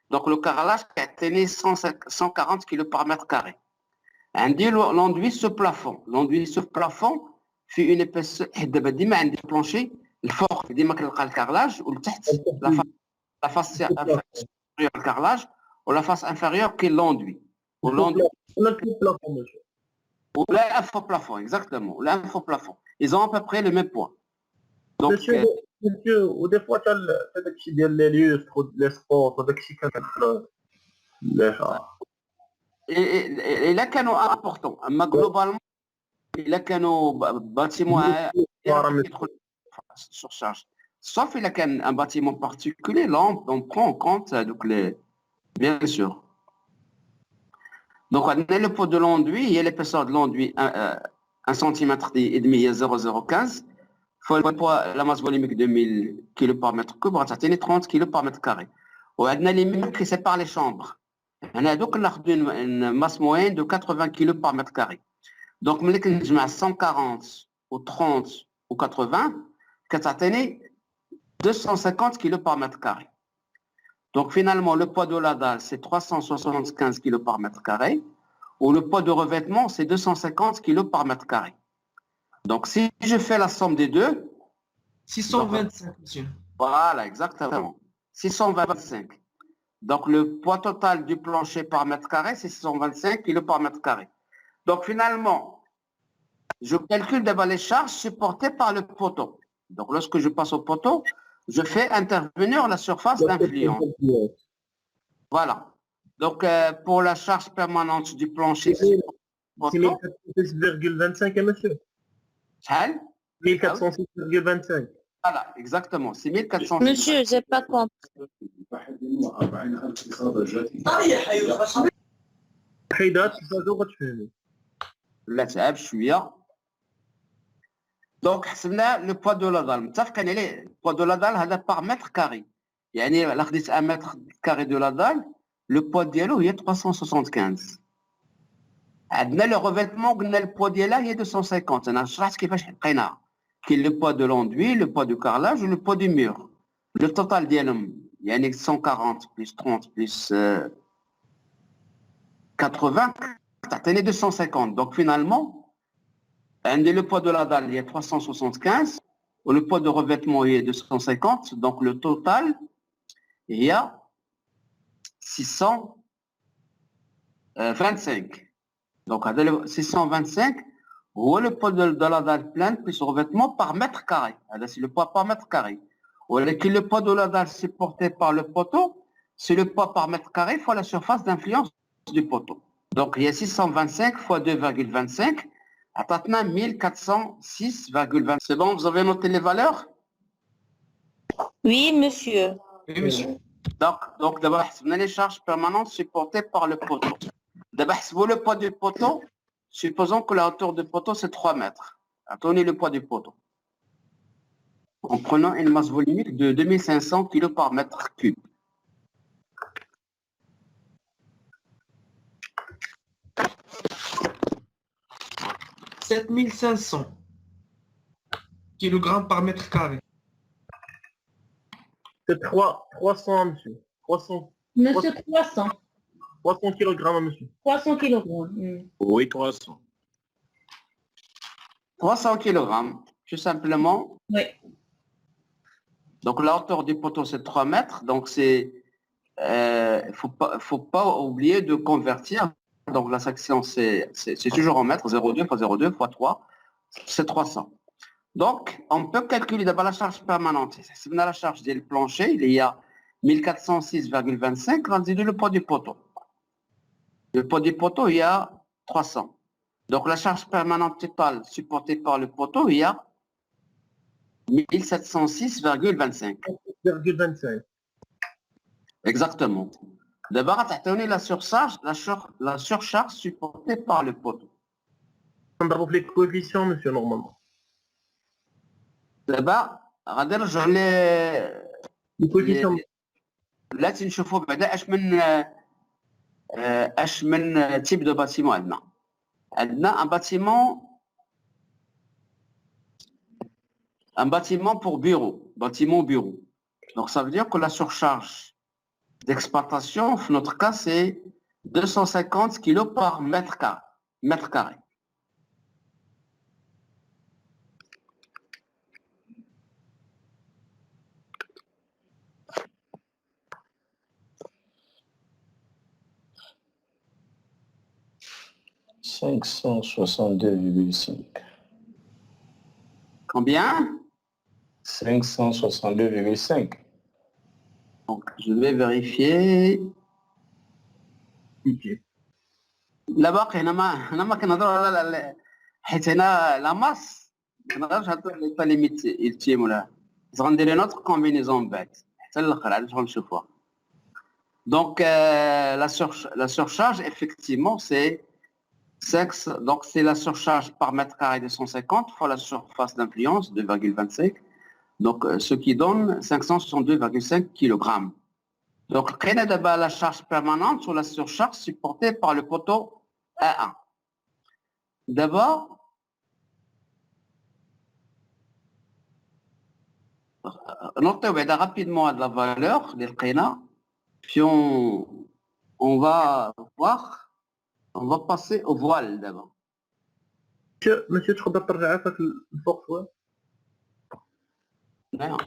Donc, le carrelage atteint 140 kg par mètre carré. L'enduit ce plafond. L'enduit ce plafond fait une épaisseur. Le plancher, le fort, le carrelage, ou la face supérieure du carrelage, ou la face inférieure qui est l'enduit. Ou l'enduit. Ou l'info plafond, exactement. L'info plafond. Ils ont à peu près le même poids. Donc, monsieur, ودي فوا حتى داكشي ديال لي ليوستر لي سبورت وداكشي كان إلا كانوا امبورطون، اما جلوبالمون إلا كانوا باتيمون يدخل sur charge. Sauf il y a un bâtiment particulier, là on prend en compte donc bien sûr. Donc on a le poids de l'enduit, il y a l'épaisseur de l'enduit 1 cm et demi, il y a 0,015. Faut le poids, la masse volumique de 1000 kg par mètre cube, on a 30 kg par mètre carré. On a les murs qui séparent les chambres. On a donc une masse moyenne de 80 kg par mètre carré. Donc, on a 140 ou 30 ou 80, que ça tenait 250 kg par mètre carré. Donc, finalement, le poids de la dalle, c'est 375 kg par mètre carré, ou le poids de revêtement, c'est 250 kg par mètre carré. Donc, si je fais la somme des deux... 625, monsieur. Voilà, exactement. 625. Donc, le poids total du plancher par mètre carré, c'est 625 kg par mètre carré. Donc, finalement, je calcule d'abord les charges supportées par le poteau. Donc, lorsque je passe au poteau, je fais intervenir la surface d'influence. Voilà. Donc, pour la charge permanente du plancher, c'est 1406,25, monsieur. 1406,25. Voilà, exactement. C'est 1406. Monsieur, j'ai pas compris. حيدات تزادو غتفهمي. لا تعب شويه. دونك حسبنا لو بوا دو لا دال، متفقين عليه. البوا دو لا دال هذا بار متر كاري، يعني الا خديت 1 متر كاري دو لا دال لو بوا ديالو هي 375. عندنا لو ريفيتمون قلنا البوا ديالها هي 250. انا شرحت كيفاش لقيناها. كاين لو بوا دو لوندوي، لو بوا دو كارلاج و لو بوا دو مور. لو توتال ديالهم يعني 140 بلس 30 بلس 80 تعطيني 250. Donc finalement, le poids de la dalle il y a 375 ou le poids de revêtement il y a 250. Donc le total il y a 625. Donc 625 ou le poids de la dalle pleine plus revêtement par mètre carré. C'est le poids par mètre carré. Ou le poids de la dalle supporté par le poteau, c'est le poids par mètre carré fois la surface d'influence du poteau. Donc, il y a 625 fois 2,25, à maintenant 1406,25. C'est bon, vous avez noté les valeurs? Oui, monsieur. Oui, monsieur. Donc d'abord, on a les charges permanentes supportées par le poteau. D'abord, le poids du poteau, supposons que la hauteur du poteau, c'est 3 mètres. Attendez le poids du poteau. En prenant une masse volumique de 2500 kg par mètre cube. « 7500. kg par mètre carré. C'est 300, monsieur. 300, Monsieur 300. 300 kg, monsieur. 300 kilogrammes. Oui, 300. 300 kg, tout simplement. Oui. Donc la hauteur du poteau, c'est 3 mètres. Donc c'est... faut pas oublier de convertir. Donc la section, c'est toujours en mètres. 0,2 fois 0,2 fois 3, c'est 300. Donc, on peut calculer d'abord la charge permanente. Si on a la charge du plancher, il y a 1406,25, on dit le poids du poteau. Le poids du poteau, il y a 300. Donc, la charge permanente totale supportée par le poteau, il y a 1706,25. 0,25. Exactement. D'abord, tu as donné la surcharge supportée par le poteau. On a les coefficients, monsieur, normalement. دابا غادي نرجع ل coefficients. دلوقتي نشوفوا بعدا اش من تيب دو باتيمون عندنا un bâtiment pour bureau, bâtiment bureau. Donc ça veut dire que la surcharge d'exploitation, dans notre cas, c'est 250 kg par mètre carré. Cinq cent 562,5. Combien? 562,5. Donc je vais vérifier. Ok. Là-bas, هنا ما كنهضروا على حيت هنا لا ماس ما كنهضرش على لي ليميت التيم ولا غندير نوتر كومبينيزون بعد حتى الاخر عاد غنشوفوها. Donc la surcharge effectivement c'est donc c'est la surcharge par mètre carré de 150 fois la surface d'influence 2,25. Donc ce qui donne 562,5 kg. Donc, prenez d'abord la charge permanente sur la surcharge supportée par le poteau A1. D'abord, notez rapidement la valeur des prénoms, puis on va voir, on va passer au voile d'abord. monsieur تقدر ترجع فيك الفوق شويه. Non.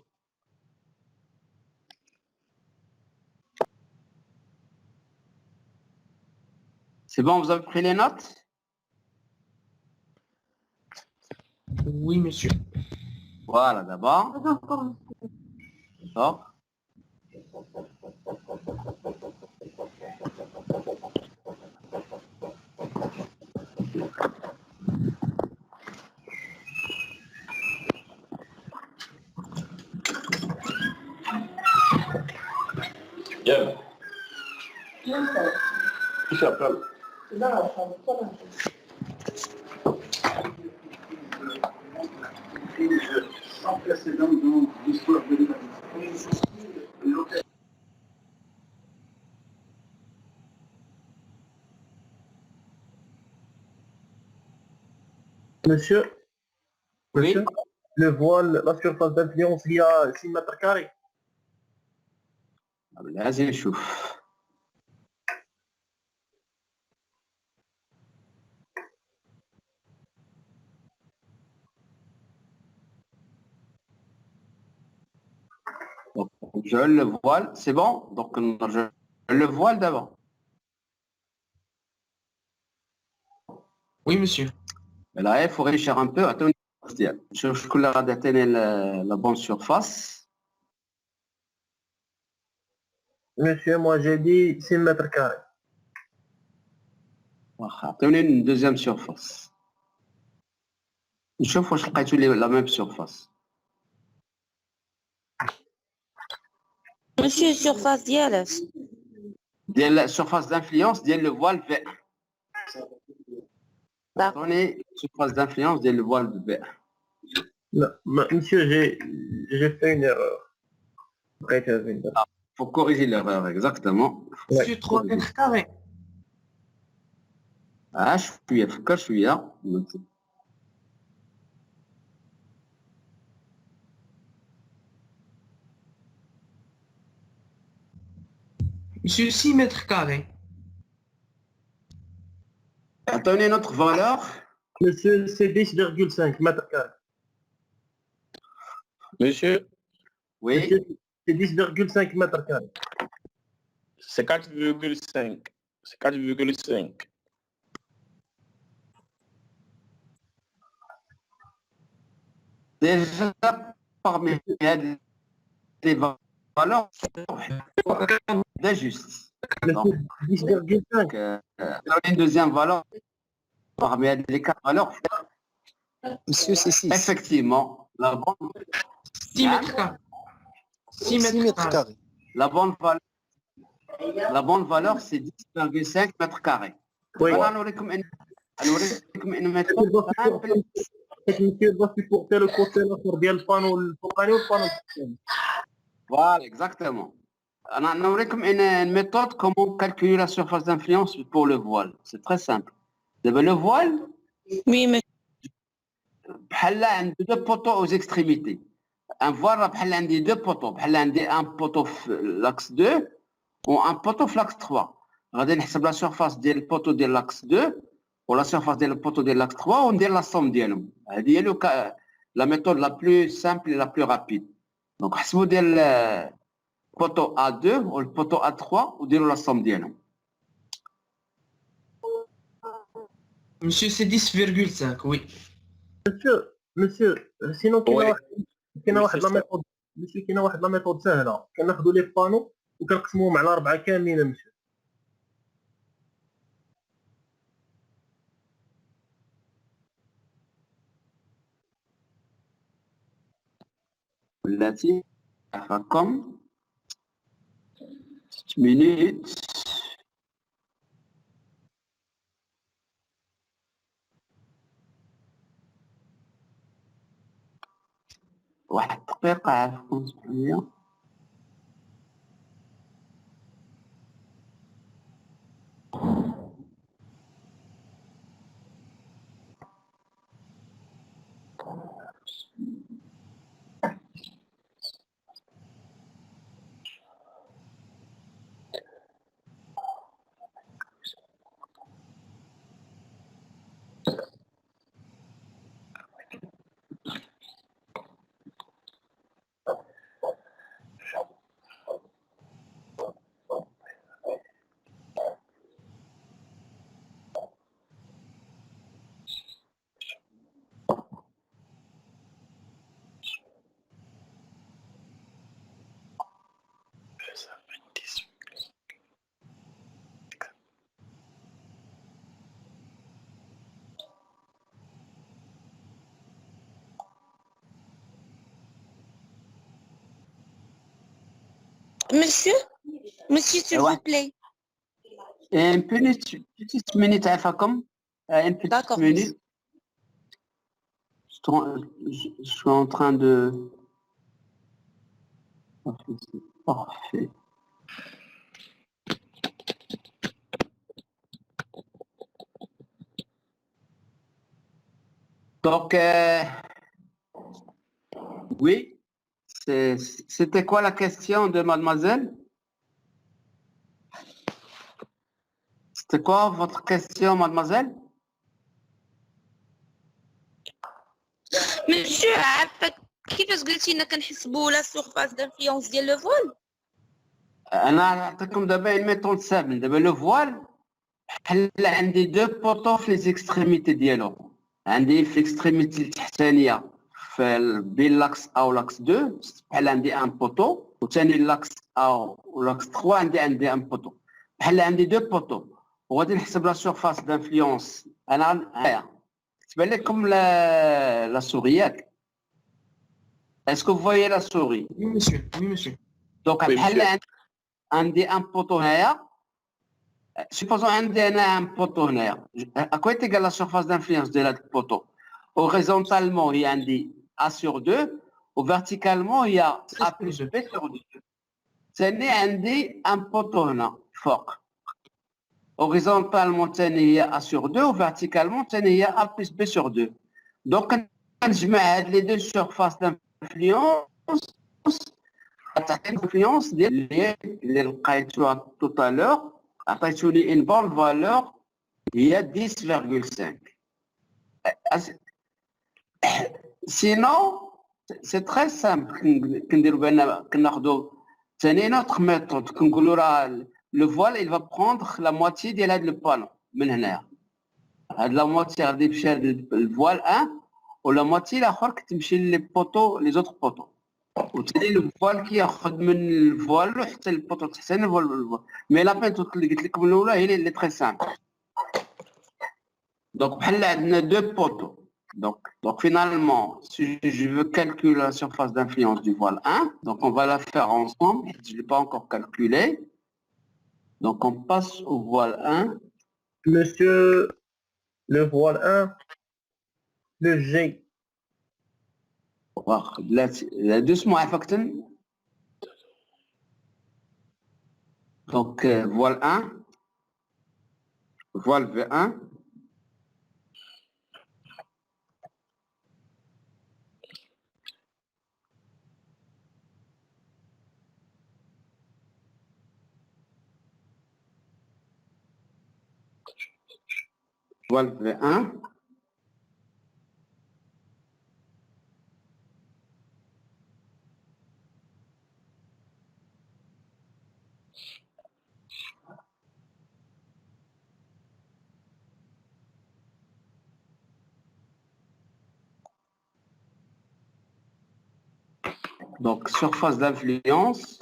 C'est bon, vous avez pris les notes? Oui, monsieur. Voilà, d'abord. D'accord. Bien. Qui s'appelle? Sans précédent dans l'histoire de l'humanité. Monsieur, Oui. monsieur, le voile, la surface d'influence, il y a 6 mètres carrés. لازم نشوف. Donc, je le voile, c'est bon? Donc, je le voile d'abord. Oui, monsieur. Là, il faut réfléchir un peu. Attends, je couleur d'atteindre la bonne surface. Monsieur, moi j'ai dit 6 mètres carrés. Attendez une deuxième surface. نشوف واش لقيتوا la même surface. Monsieur, surface ديالك. ديال la surface d'influence ديال le voile V1. D'accord. Attendez, surface d'influence ديال le voile V1. Non, monsieur, j'ai fait une erreur. Faut corriger l'erreur, exactement. Monsieur, 3 mètres carrés. شوية فكر شوية. Monsieur, 6 mètres carrés. Attendez notre valeur. Monsieur, c'est 10,5 mètres carrés. Monsieur, Oui. Monsieur, c'est 10,5 mètres carrés. c'est 4,5. C'est 4,5. Déjà, parmi les valeurs d'injustice. Monsieur, 10,5. Une deuxième valeur parmi les 4 valeurs. Monsieur, c'est 6. Effectivement, 6 mètres carrés. 6 mètres carrés. la bonne valeur, c'est 10,5 mètres carrés. Oui. أنا نوريكم إن méthode simple. Monsieur doit supporter le côté l'autre ديال البانو الفوقاني والبانو الثاني. Voilà, exactement. أنا نوريكم une méthode comment calculer la surface d'influence pour le voile. C'est très simple. Le voile, Oui, monsieur. بحال عند deux poteaux aux extrémités. Un voile بحال عندي deux poteaux. بحال عندي un poteau في l'axe 2 ou un poteau في l'axe 3. غادي نحسب la surface ديال البوتو ديال l'axe 2 ou la surface ديال البوتو ديال l'axe 3 وندير la somme ديالهم. هذه هي la méthode la plus simple et la plus rapide. Donc حسبوا ديال poteau A2 ou le poteau A3 وديروا la somme ديالهم. Monsieur, c'est 10,5, oui. Monsieur, sinon Oui. كاينه واحد لا ميثود. monsieur كاينه واحد لا ميثود سهله. كناخذوا لي بانو وكنقسموهم على 4 كاملين monsieur. التي رقم minutes. واحد دقيقة عافاكم شوية. Monsieur, s'il vous plaît. Une petite minute عافاكم. Une petite D'accord, minute. Je suis en train de... Parfait. Donc, oui, c'était quoi la question de mademoiselle? C'était quoi votre question, mademoiselle? Monsieur, عارفة كيفاش قلتي لنا كنحسبوا لا سورفاس دانفلونس ديال لو فول؟ أنا نعطيكم دابا une méthode simple. دابا لو فوال بحال عندي دو بوطو في لي زيكستريميتي ديالو. عندي في الاكستريميتي التحتانية في بين لاكس A و لاكس 2 بحال عندي ان بوطو وثاني لاكس A و لاكس 3 عندي ان بوطو. بحال عندي دو بوطو وغادي نحسب لا سورفاس دانفلونس. أنا تبان لكم لا سوري ياك؟ Est-ce que vous voyez la souris? Oui, monsieur. Oui, monsieur. Donc, Oui, monsieur. عندي un poteau هنايا. Supposons عندي أنا un poteau هنايا. À quoi est égale la surface d'influence de la poteau? Horizontalement, il y a عندي A sur 2. Ou verticalement, il y a A plus B sur 2. ثاني عندي un poteau هنا فوق. Horizontalement, ثاني هي A sur 2. Ou verticalement, ثاني هي A plus B sur 2. Donc, كنجمع هاد les deux surfaces d'influence l'influence اللي لقيتوها tout à l'heure عطيتوني une bonne valeur هي 10,5. Sinon c'est très simple كنديروا بان كناخذوا ثاني نوتر ميثود كنقولوا راه le voile il va prendre la moitié ديال هذا البالون من هنايا هاد لا موتي غادي تمشي للفوال 1 ولا موتي الاخر كتمشي لي بوطو لي زوتر بوطو وثاني الفوال كياخذ من الفوال حتى البوطو تحتاني الفوال مي لا بين اللي قلت لكم الاولى هي اللي تري سامبل دونك بحال عندنا دو بوطو donc finalement si je veux calculer la surface d'influence du voile 1 donc on va la faire ensemble je ne l'ai pas encore calculé donc on passe au voile 1 Monsieur, le voile 1, le G. لا doucement عفاكتن donc voile 1 voile V1 voile V1 donc surface d'influence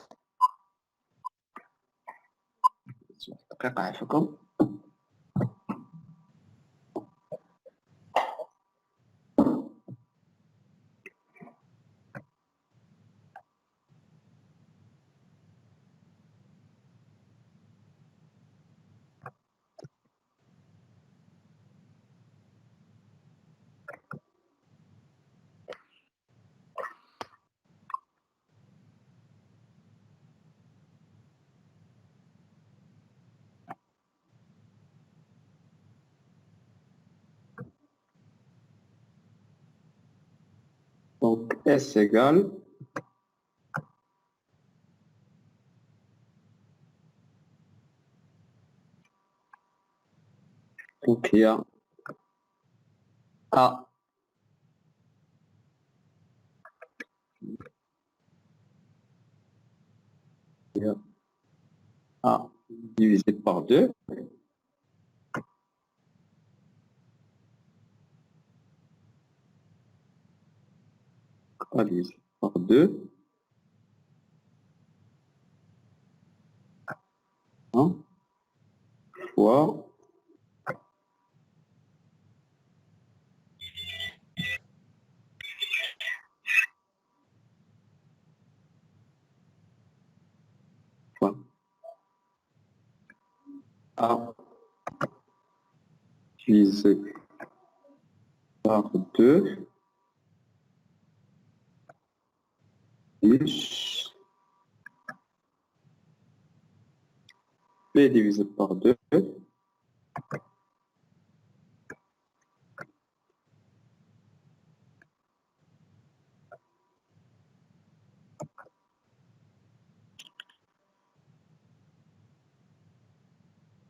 donc S égale donc il y a A il y a A divisé par 2 A divisé par 2 fois A divisé par 2 plus B divisé par 2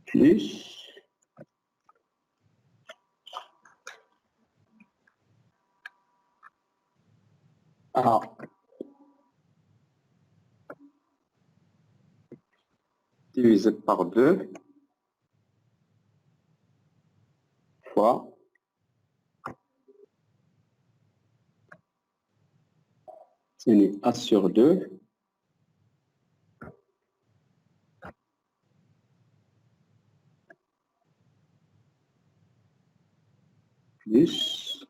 plus A divisé par 2 fois c'est A sur 2 plus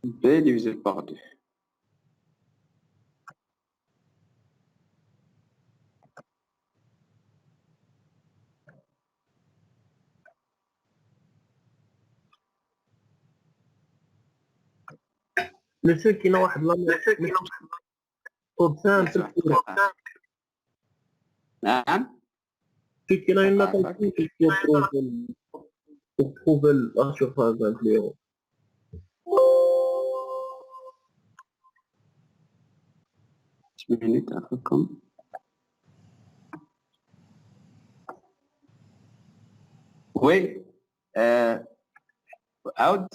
B divisé par 2. Monsieur qui n'a واحد méthode simple نعم qui n'a une méthode pour trouver la surface d'influence. minutes un peu comme. Oui. عاود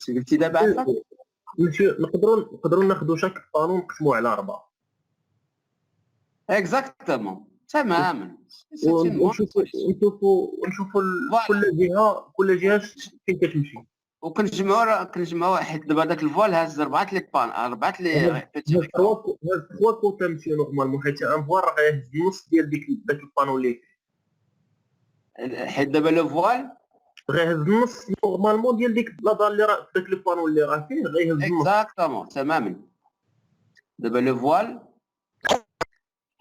قلتي دابا عفاك. مسيو نقدروا ناخذوا شاك بانو نقسموه على 4 اكزاكتومون تماما. ونشوفوا كل جهه فين كتمشي. وكنجمعوا حيت دابا داك الفوال هاز 4 لي بان 4 لي بيتي هاد 3 كوتا مسيو نورمالمون حيت ان فوال راه غيهز النص ديال داك البانو اللي حيت دابا لو فوال غيهز النص نورمالمون ديال ديك لاضه اللي راه داك البانو اللي راه فيه غيهز النص. اكزاكتومون تماما. دابا لو فوال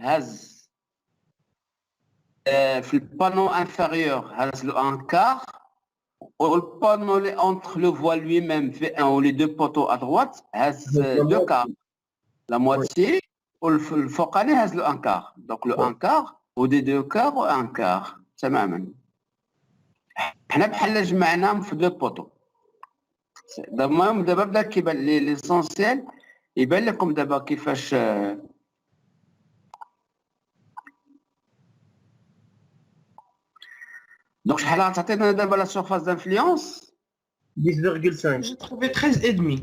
هاز في البانو انفيريور هاز لو ان كار و البانو اللي اونتر لو فوال لوي ميم في ان و لي دو بوتو ا دروات هاز دو كار لا موتيي والفوقاني هاز لو ان كار. دونك لو ان كار و دي دو كار و ان كار تماما. حنا بحال جمعناهم في دو بوتو. المهم دابا بدا كيبان لي ليسونسيال يبان لكم دابا كيفاش دونك شحال غتعطينا دابا لا سورفاس دانفلونس 10,5. J'ai trouvé 13,5.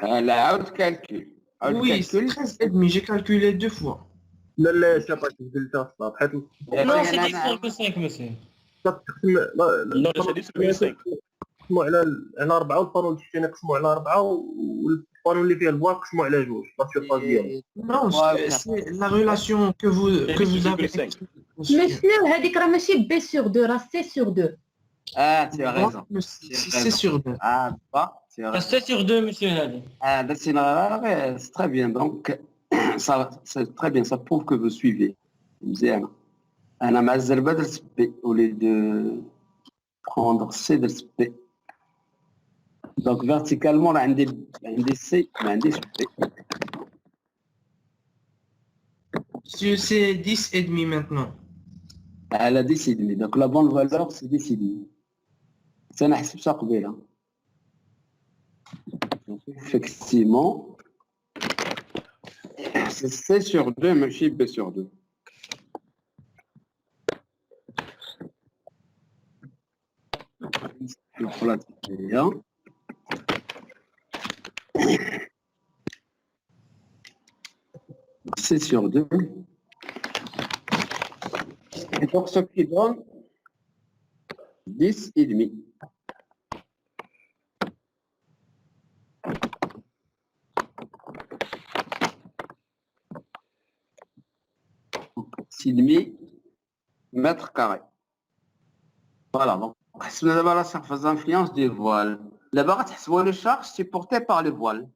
لا عاود كالكول Oui, c'est 13,5. J'ai calculé 2 fois. لا شابا قلتها صافي حيت Non, c'est 10,5 monsieur. Non, j'ai dit celui 5. نقسموا على 4 والبانو الثاني نقسموا على 4 والبانو اللي فيه البوا نقسموا على 2 لا سيرفاس ديالو. Non, c'est la relation que vous avez. 10,5. مسيو هذيك راه ماشي بي سور 2 راه سي سور 2. tu as raison. C'est sur 2. Ah, tu as raison. C'est sur 2 monsieur هذا. C'est très bien. Donc, ça, c'est très bien. Ça prouve que vous suivez. مزيان. أنا مع الزربة درت بي au lieu de prendre C درت بي. Donc, verticalement, راه عندي C ما عنديش بي. Monsieur, c'est 10,5 maintenant. على 10,5. Donc, la bonne valeur, c'est 10,5. Ça n'a pas قبيله. Donc, effectivement, c'est C sur 2, ماشي B sur 2. C sur 2. Et donc, ce qui donne 10,5. Mètre carré. Voilà, donc حسبنا دابا la surface d'influence du voile. دابا غتحسبوا le charge supporté par le voile.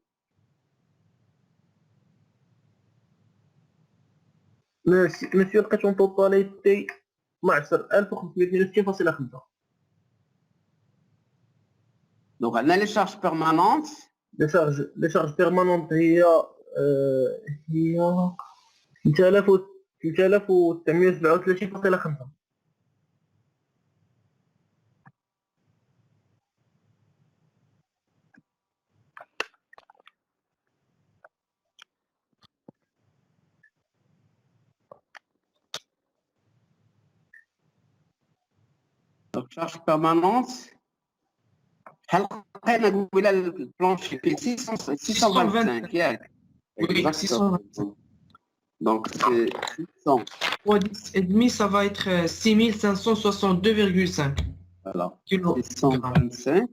مسيو لقيت اون توتاليتي 12,562.5. Donc عندنا les charges permanentes. لي شارج بيرمانونت هي 3937.5. Donc charge permanente. هل لقينا قبيله البلانشي في 625 ياك؟ Oui, 625. Donc c'est 600. Fois 10,5, ça va être 6562,5 Voilà. kg. 625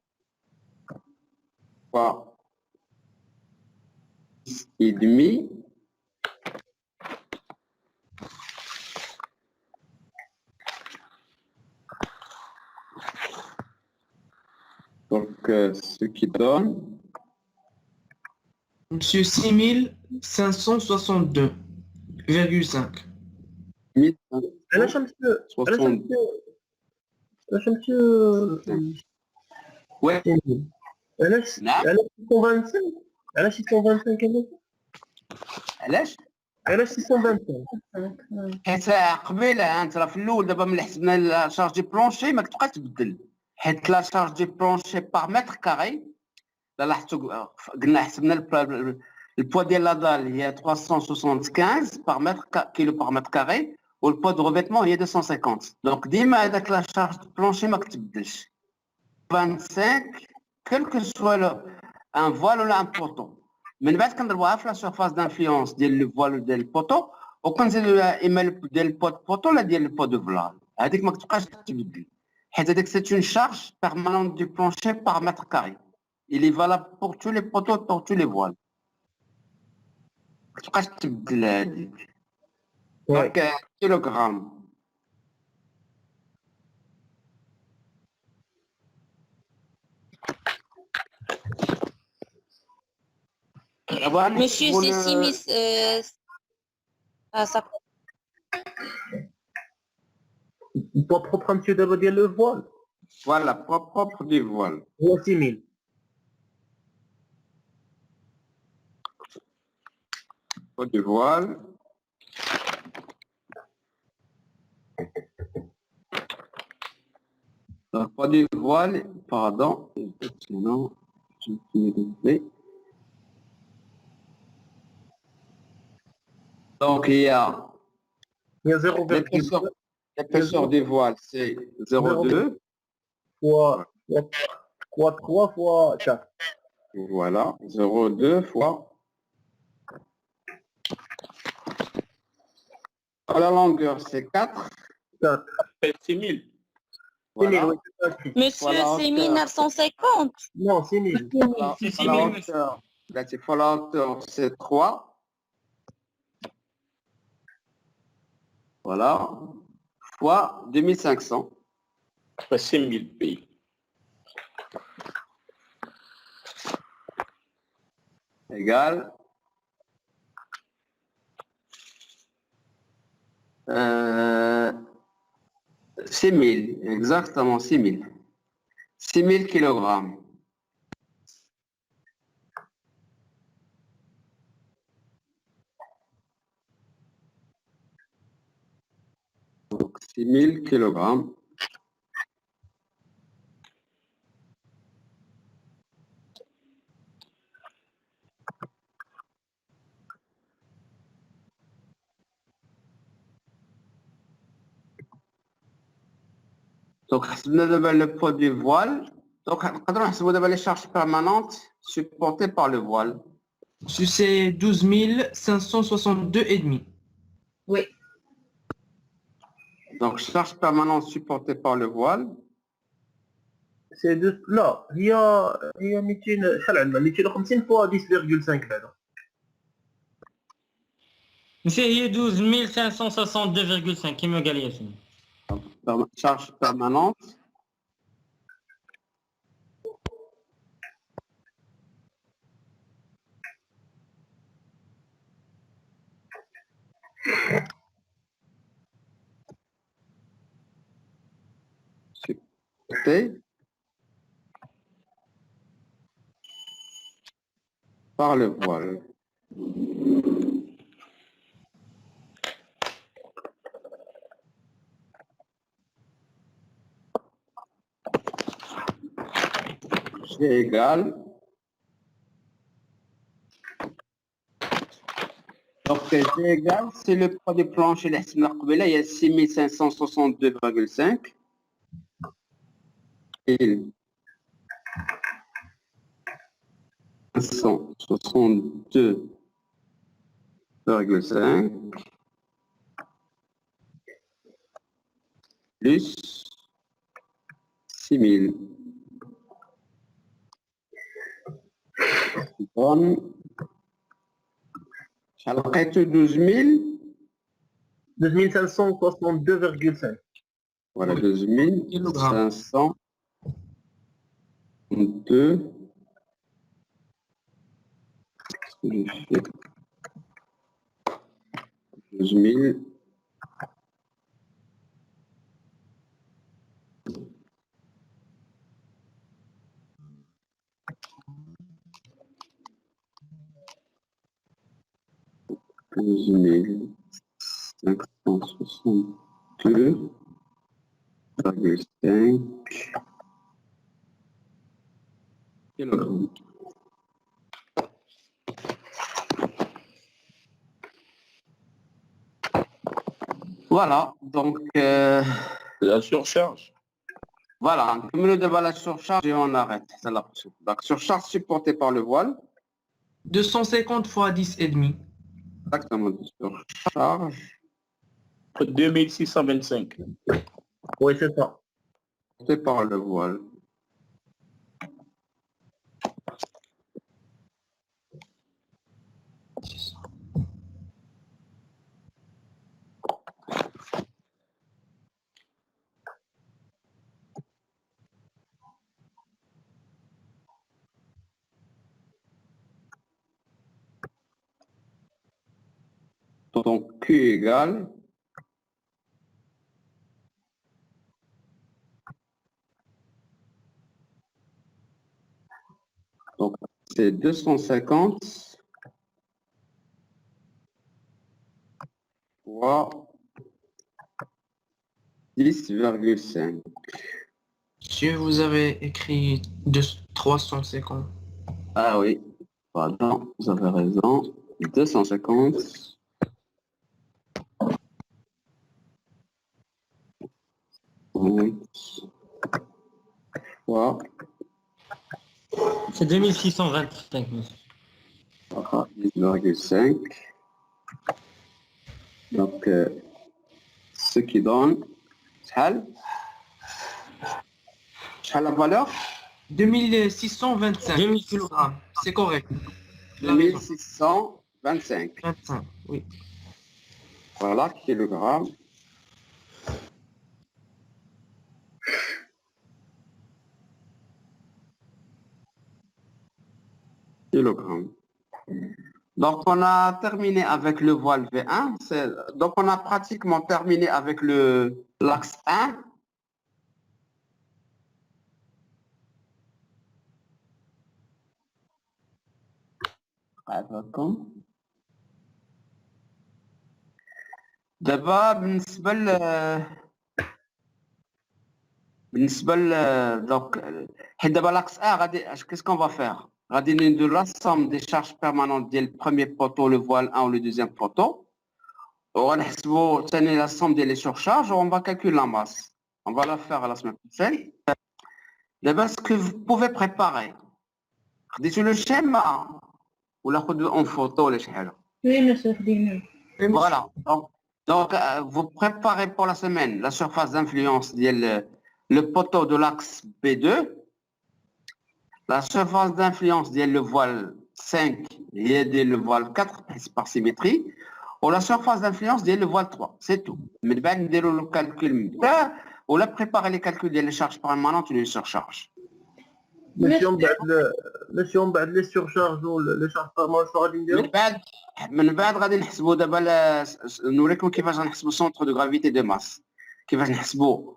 fois 10,5. Donc, ce qui donne... Monsieur, 6562,5. علاش Ouais. علاش 625 علاش 625 علاش 625 حيت قبيله انت راه في الاول دابا ملي حسبنا لا شارج دي بلونشي ما كتبقاش تبدل حيت لا شارج دي بلونشي باغ متر كاري لا لاحظتوا قلنا حسبنا Le poids de la dalle, il y a 375 kilos par mètre carré, ou le poids de revêtement, il y a 250. Donc, dis-moi avec la charge de plancher, ma 25, quel que soit un voile ou un poteau. Mais nous allons la surface d'influence du voile ou du poteau, ou quand le poteau, là, le pot de voile. C'est une charge permanente du plancher par mètre carré. Il est valable pour tous les poteaux, pour tous les voiles. Donc, kilogramme. Monsieur, c'est 6000. Ça... Le poids propre, monsieur, d'abord, le voile. Voilà, propre du voile. 6000. Poids du voile. Donc, poids du voile, pardon. Sinon, je vais désolé. Donc, il y a 0,2 l'épaisseur du voile, c'est 0,2 fois 3 fois 4. Voilà, 0,2 fois. La longueur, c'est 4. 4. 6000. Voilà. Monsieur, c'est 1950. Non, 6000. C'est 6000, monsieur. La hauteur, c'est 3. Voilà. Fois 2500. 6000 pays. Égale. 6000, exactement 6000. 6000 kilogrammes. Donc 6000 kilogrammes. Donc, le poids du voile. Donc, vous avez les charges permanentes supportées par le voile. C'est 12 562,5. Oui. Donc, charge permanente supportée par le voile. C'est de... لا هي 200 شحال عندنا 250 فوا 10,5 بعدا. Monsieur, il y a 12562,5 qui me gagne ici. Charge permanente. Supportée par le voile. G égale. Donc, G égale, c'est le poids du plancher. Là, il y a 6562,5. Et 562,5 plus 6000. Donne. لقيت 2562,5. Voilà, 2502. 12 562,5 kilogrammes. Voilà, donc La surcharge. voilà, comme le débat la surcharge et on arrête. C'est la prochaine. Donc surcharge supportée par le voile. 250 fois 10 et demi. Exactement, surcharge 2625. Oui, c'est ça. supportée par le voile. Donc Q égale donc c'est 250 fois 10,5. Monsieur, vous avez écrit 350. Ah oui, pardon, vous avez raison. 250 fois C'est 2625, monsieur. 10,5. Donc, ce qui donne, شحال la valeur 2625 kg. C'est correct. La raison. 2625. 25, oui. Voilà, kilogrammes. Kilogrammes. Donc, on a terminé avec le voile V1. Donc, on a pratiquement terminé avec l'axe 1. دابا بالنسبه donc حيت دابا l'axe 1 غادي qu'est-ce qu'on va faire غادي ندير la somme des charges permanentes ديال le premier poteau, le voile 1 ou le deuxième poteau. وغنحسبوا ثاني la somme des surcharges. On va calculer la masse. On va la faire à la semaine prochaine. D'abord, ce que vous pouvez préparer. خديتوا le schéma ولا خدوا en photo ولا شي حاجه. Oui, monsieur Ferdinand. Voilà. Donc, vous préparez pour la semaine la surface d'influence le poteau de l'axe B2, la surface d'influence le voile 5 et le voile 4 par symétrie, ou la surface d'influence le voile 3. C'est tout. Mais bien, le calcul, ou la préparer les calculs des charges permanentes ou les surcharges. Monsieur, on بعد les surcharges ou les charges permanentes شنو غادي نديرو؟ من بعد غادي نحسبوا دابا نوريكم كيفاش غنحسبوا centre de gravité de masse. كيفاش نحسبوا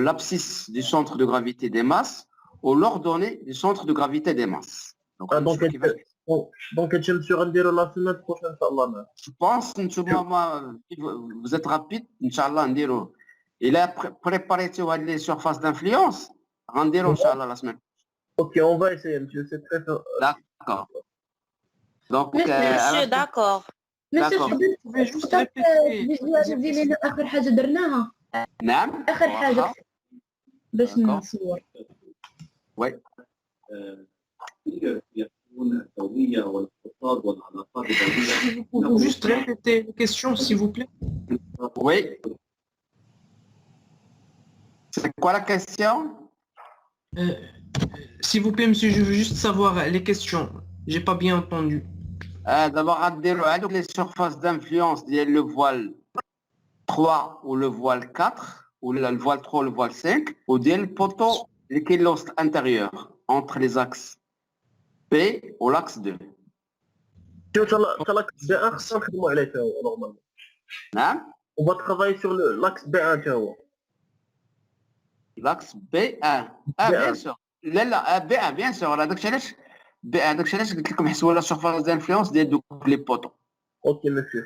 l'abscisse du centre de gravité des masses ou l'ordonnée du centre de gravité des masses. Donc monsieur غنديرو la semaine prochaine inchallah. Je pense vous êtes rapide inchallah نديرو. Il a préparé les surfaces d'influence. غنديرو inchallah la semaine. Ok, on va essayer, monsieur. C'est très... D'accord. Donc, monsieur, d'accord. Monsieur, Vous pouvez juste répéter. فيديوهات لنا اخر حاجه درناها نعم. اخر حاجه باش نصور. Oui. Vous pouvez juste répéter les questions, s'il vous plaît. Oui. C'est quoi la question? S'il vous plaît, monsieur, je veux juste savoir les questions. J'ai pas bien entendu. D'abord, les surfaces d'influence, le voile 3 ou le voile 4, ou le voile 3 ou le voile 5, ou le poteau l'équilibre intérieur entre les axes P ou l'axe 2. On va travailler sur l'axe B1. L'axe B1. Ah, bien sûr. Là, B1, bien sûr. Donc, je vais comme la surface d'influence des les poteaux. Ok, monsieur.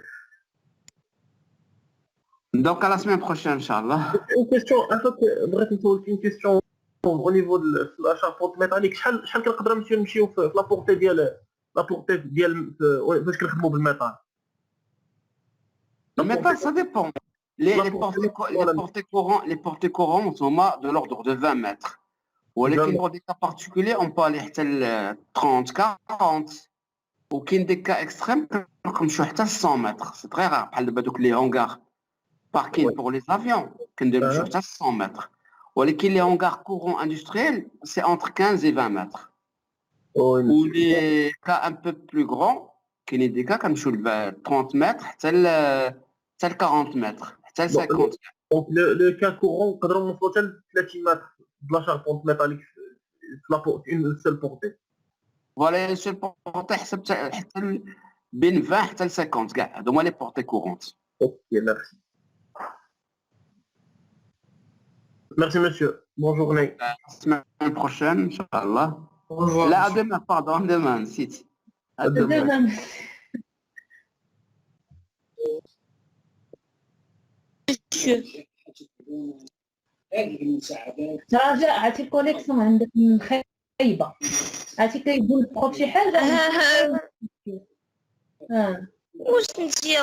Donc, à la semaine prochaine, Inch'Allah. Une question, bref, une question au niveau de la charpente métallique. شحال كنقدروا نمشيو في لا بورتي ديال فاش كنخدموا بالميتال؟ Le métal, ça dépend. les portées courantes sont de l'ordre de 20 mètres. ولكن pour des cas particuliers, on peut aller حتى ل 30, 40. وكاين des cas extrêmes كنمشيو حتى ل 100 mètres. C'est très rare. بحال دابا دوك les hangars parking pour les avions, كنديرو حتى 100 mètres. ولكن les hangars courants industriels, c'est entre 15 et 20 mètres. Ou les cas un peu plus grands, كاين des cas كنمشيو ل 30 mètres حتى ل 40 mètres, حتى ل 50. Donc le cas courant نقدروا نوصلوا حتى ل 30 متر بلا شاربونت ميتاليك في une seule portée. Voilà, une seule portée حتى بين 20 حتى ل 50 كاع هادو هما لي بورتي كورونت. Ok, merci. Merci monsieur. Bonne journée. La semaine prochaine, Inch'Allah. Au revoir. Là, à demain, pardon, demain, nسيت. À demain. Monsieur. رجاء عرفتي الكونيكسيون عندك خايبه، عرفتي كيقول البروف شي حاجه. واش انتي